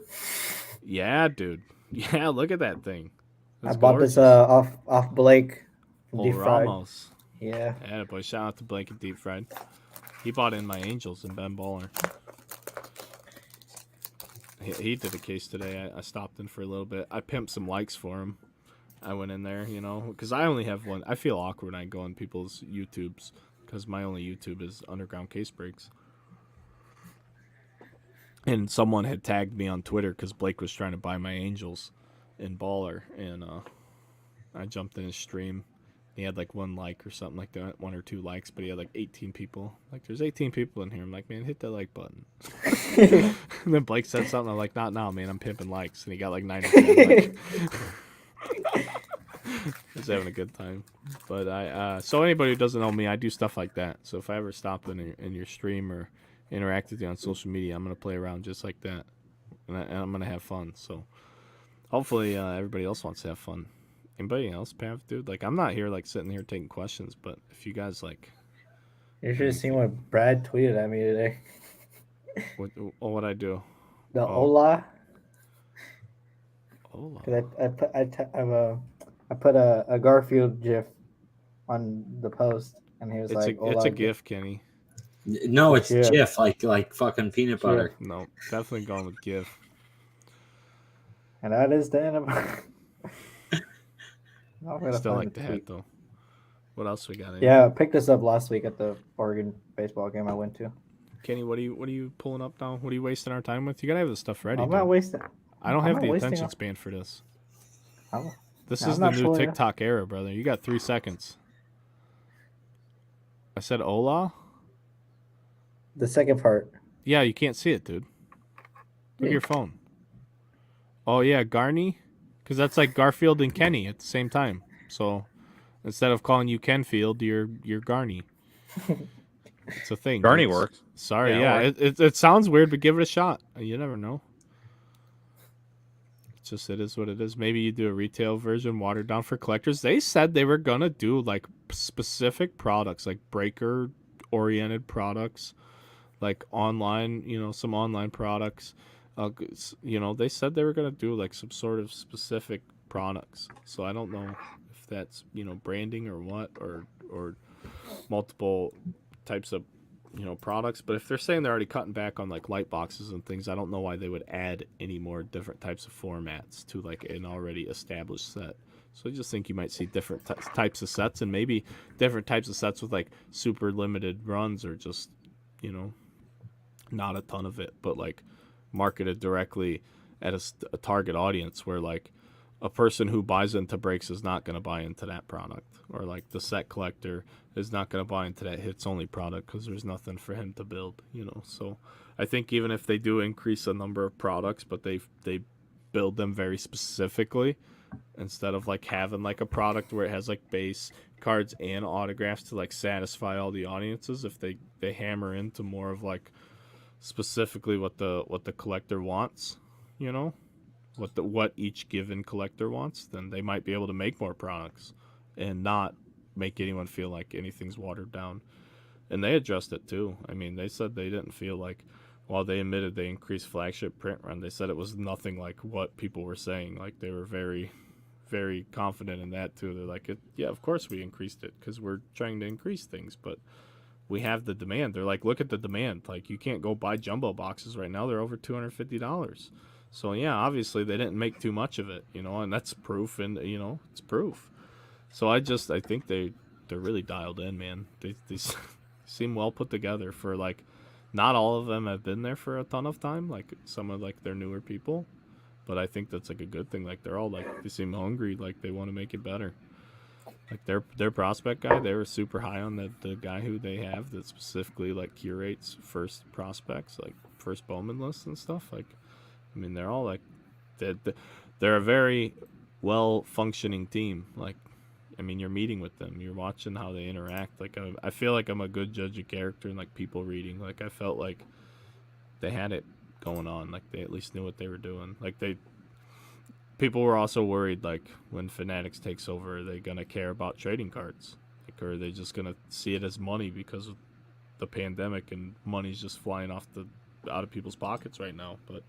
Yeah, dude. Yeah, look at that thing. I bought this off Blake from Old Deep Fried. Ramos. Yeah. Yeah, boy. Shout out to Blake and Deep Fried. He bought in my Angels and Ben Baller. He did a case today. I stopped in for a little bit. I pimped some likes for him. I went in there, you know, because I only have one. I feel awkward when I go on people's YouTubes because my only YouTube is Underground Case Breaks. And someone had tagged me on Twitter because Blake was trying to buy my Angels in Baller, and I jumped in his stream. He had like one like or something like that, 1 or 2 likes, but he had like 18 people. Like, there's 18 people in here. I'm like, man, hit that like button. And then Blake said something. I'm like, not now, man. I'm pimping likes, and he got like 9 or 10. He's having a good time. But so anybody who doesn't know me, I do stuff like that. So if I ever stop in your stream or interact with you on social media, I'm gonna play around just like that, and I'm gonna have fun. So hopefully everybody else wants to have fun. Anybody else, Pav, dude? Like, I'm not here like sitting here taking questions, but if you guys like, you should have seen what Brad tweeted at me today. what I do? The Ola. Ola. I put a Garfield GIF on the post, and he was It's a GIF, Kenny. No, it's GIF, like fucking peanut butter. No, definitely going with GIF. And that is the end of. Still like the hat though. What else we got? Yeah, I picked this up last week at the Oregon baseball game I went to. Kenny, what are you pulling up now? What are you wasting our time with? You gotta have this stuff ready. I'm not wasting. I don't have the attention span for this. This is the new TikTok era, brother. You got 3 seconds. I said Ola. The second part. Yeah, you can't see it, dude. Look at your phone. Oh yeah, Garney. Because that's like Garfield and Kenny at the same time. So instead of calling you Kenfield, you're Garney. It's a thing. Garney works. Sorry, yeah. It sounds weird, but give it a shot. You never know. It's just, it is what it is. Maybe you do a retail version, watered down for collectors. They said they were going to do like specific products, like breaker-oriented products, like online, you know, some online products. You know, they said they were going to do like some sort of specific products. So I don't know if that's, you know, branding or what, or multiple types of, you know, products. But if they're saying they're already cutting back on like light boxes and things, I don't know why they would add any more different types of formats to like an already established set. So I just think you might see different types of sets, and maybe different types of sets with like super limited runs, or just, you know, not a ton of it, but like marketed directly at a target audience, where like a person who buys into breaks is not going to buy into that product, or like the set collector is not going to buy into that hits only product because there's nothing for him to build, you know. So I think even if they do increase the number of products, but they build them very specifically, instead of like having like a product where it has like base cards and autographs to like satisfy all the audiences, if they hammer into more of like specifically what the collector wants, you know, what each given collector wants, then they might be able to make more products and not make anyone feel like anything's watered down. And they addressed it too. I mean, they said they didn't feel like, while they admitted they increased flagship print run, they said it was nothing like what people were saying. Like, they were very, very confident in that too. They're like, yeah, of course we increased it because we're trying to increase things, but we have the demand. They're like, look at the demand. Like, you can't go buy jumbo boxes right now. They're over $250. So yeah, obviously they didn't make too much of it, you know, and that's proof. And you know, it's proof. So I think they're really dialed in, man. They seem well put together for like, not all of them have been there for a ton of time. Like, some of like their newer people, but I think that's like a good thing. Like, they're all like, they seem hungry. Like, they want to make it better. Like, their prospect guy, they were super high on the guy who they have that specifically like curates first prospects, like first Bowman lists and stuff. Like, I mean, they're all like, they're a very well functioning team. Like, I mean, you're meeting with them, you're watching how they interact. Like, I feel like I'm a good judge of character and like people reading. Like, I felt like they had it going on. Like, they at least knew what they were doing. Like, people were also worried, like, when Fanatics takes over, are they gonna care about trading cards? Like, or are they just gonna see it as money because of the pandemic and money's just flying out of people's pockets right now? But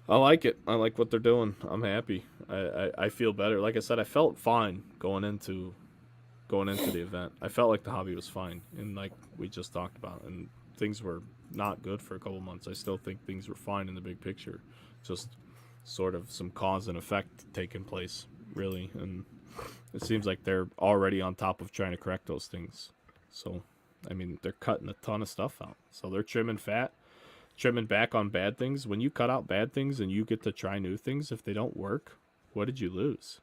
I like it. I like what they're doing. I'm happy. I feel better. Like I said, I felt fine going into the event. I felt like the hobby was fine, and like we just talked about, and things were not good for a couple months. I still think things were fine in the big picture. Just sort of some cause and effect taking place, really, and it seems like they're already on top of trying to correct those things. So, I mean, they're cutting a ton of stuff out. So they're trimming back on bad things. When you cut out bad things and you get to try new things, if they don't work, what did you lose?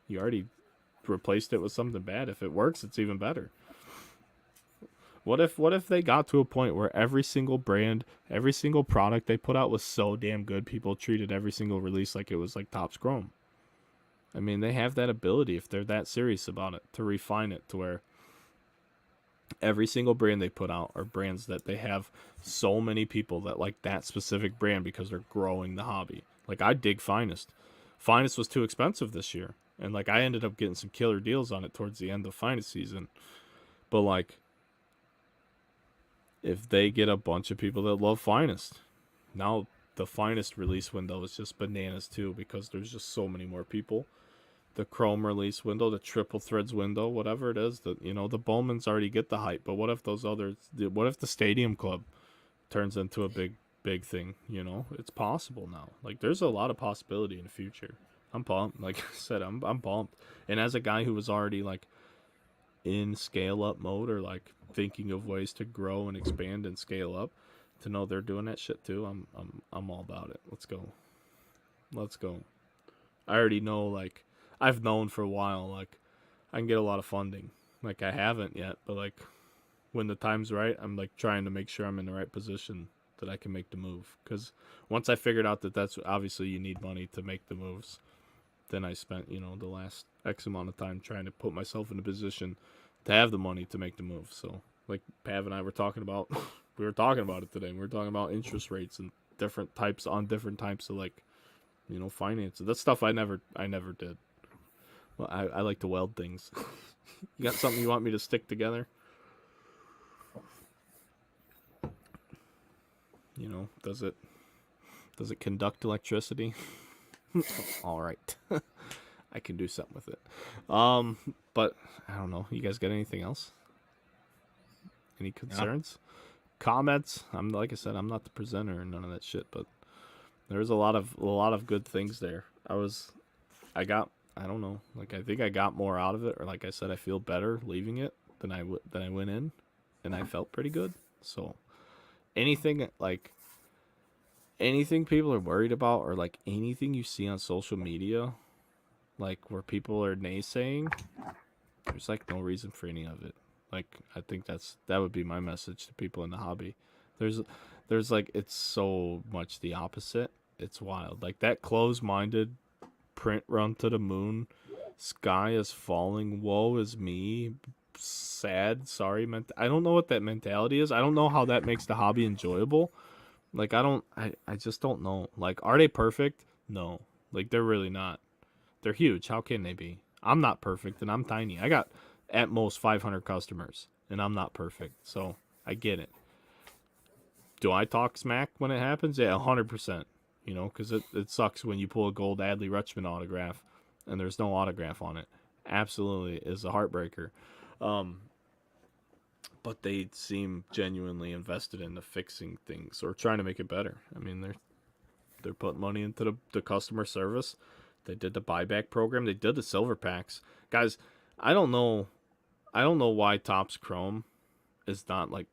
You already replaced it with something bad. If it works, it's even better. What if they got to a point where every single brand, every single product they put out was so damn good, people treated every single release like it was like Topps Chrome? I mean, they have that ability, if they're that serious about it, to refine it to where every single brand they put out are brands that they have so many people that like that specific brand because they're growing the hobby. Like, I dig Finest. Finest was too expensive this year, and like I ended up getting some killer deals on it towards the end of Finest season. But like, if they get a bunch of people that love Finest, now the Finest release window is just bananas too, because there's just so many more people. The Chrome release window, the Triple Threads window, whatever it is, that, you know, the Bowmans already get the hype, but what if those others? What if the Stadium Club turns into a big thing? You know, it's possible now. Like, there's a lot of possibility in the future. I'm pumped. Like I said, I'm pumped. And as a guy who was already like in scale up mode, or like thinking of ways to grow and expand and scale up, to know they're doing that shit too, I'm all about it. Let's go. I already know, like, I've known for a while, like, I can get a lot of funding. Like, I haven't yet, but like, when the time's right, I'm like trying to make sure I'm in the right position that I can make the move. Because once I figured out that that's obviously you need money to make the moves, then I spent, you know, the last X amount of time trying to put myself in a position to have the money to make the move. So, like, Pav and I were talking about, we were talking about it today. We were talking about interest rates and different types of, like, you know, finance. That's stuff I never did. Well, I like to weld things. You got something you want me to stick together? You know, does it conduct electricity? All right. I can do something with it. But I don't know. You guys got anything else? Any concerns? Comments? Like I said, I'm not the presenter and none of that shit, but there's a lot of good things there. I don't know. Like, I think I got more out of it, or like I said, I feel better leaving it than I went in, and I felt pretty good. So anything people are worried about, or like anything you see on social media, like where people are naysaying, there's like no reason for any of it. Like, I think that would be my message to people in the hobby. There's like, it's so much the opposite. It's wild. Like that closed-minded print run to the moon, sky is falling, woe is me, sad, sorry, I don't know what that mentality is. I don't know how that makes the hobby enjoyable. Like, I just don't know. Like, are they perfect? No. Like, they're really not. They're huge. How can they be? I'm not perfect, and I'm tiny. I got at most 500 customers, and I'm not perfect. So I get it. Do I talk smack when it happens? Yeah, 100%. You know, because it sucks when you pull a gold Adley Rutschman autograph and there's no autograph on it. Absolutely is a heartbreaker. But they seem genuinely invested into fixing things or trying to make it better. I mean, they're putting money into the customer service. They did the buyback program. They did the silver packs. Guys, I don't know why Topps Chrome is not like,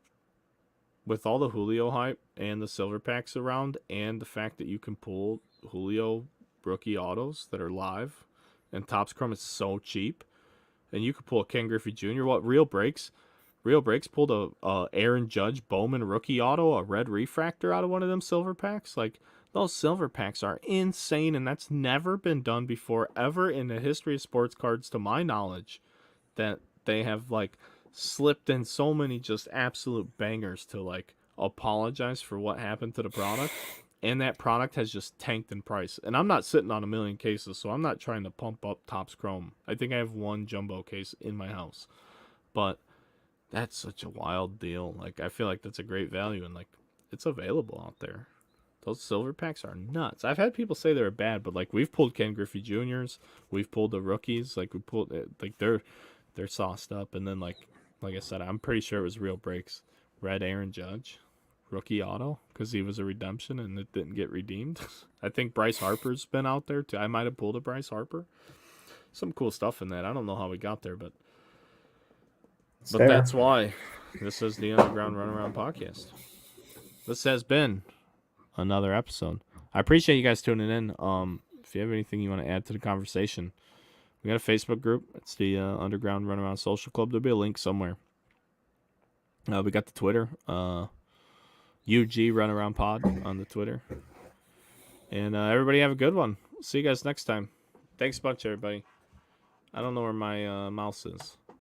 with all the Julio hype and the silver packs around, and the fact that you can pull Julio rookie autos that are live, and Topps Chrome is so cheap, and you could pull a Ken Griffey Jr. What, Real Breaks pulled a Aaron Judge Bowman rookie auto, a red refractor out of one of them silver packs. Like, those silver packs are insane, and that's never been done before ever in the history of sports cards, to my knowledge, that they have like slipped in so many just absolute bangers to like apologize for what happened to the product, and that product has just tanked in price. And I'm not sitting on a million cases, so I'm not trying to pump up Topps Chrome. I think I have one jumbo case in my house, but that's such a wild deal. Like, I feel like that's a great value, and like, it's available out there. Those silver packs are nuts. I've had people say they're bad, but like, we've pulled Ken Griffey Juniors, we've pulled the rookies, like we pulled like they're sauced up. And then like I said, I'm pretty sure it was Real Breaks, red Aaron Judge rookie auto, because he was a redemption and it didn't get redeemed. I think Bryce Harper's been out there too. I might have pulled a Bryce Harper. Some cool stuff in that. I don't know how we got there, but that's why this is the Underground Runaround podcast. This has been another episode. I appreciate you guys tuning in. If you have anything you want to add to the conversation, we got a Facebook group. It's the Underground Runaround Social Club. There'll be a link somewhere. We got the Twitter, UG Runaround Pod on the Twitter. And everybody have a good one. See you guys next time. Thanks a bunch, everybody. I don't know where my mouse is.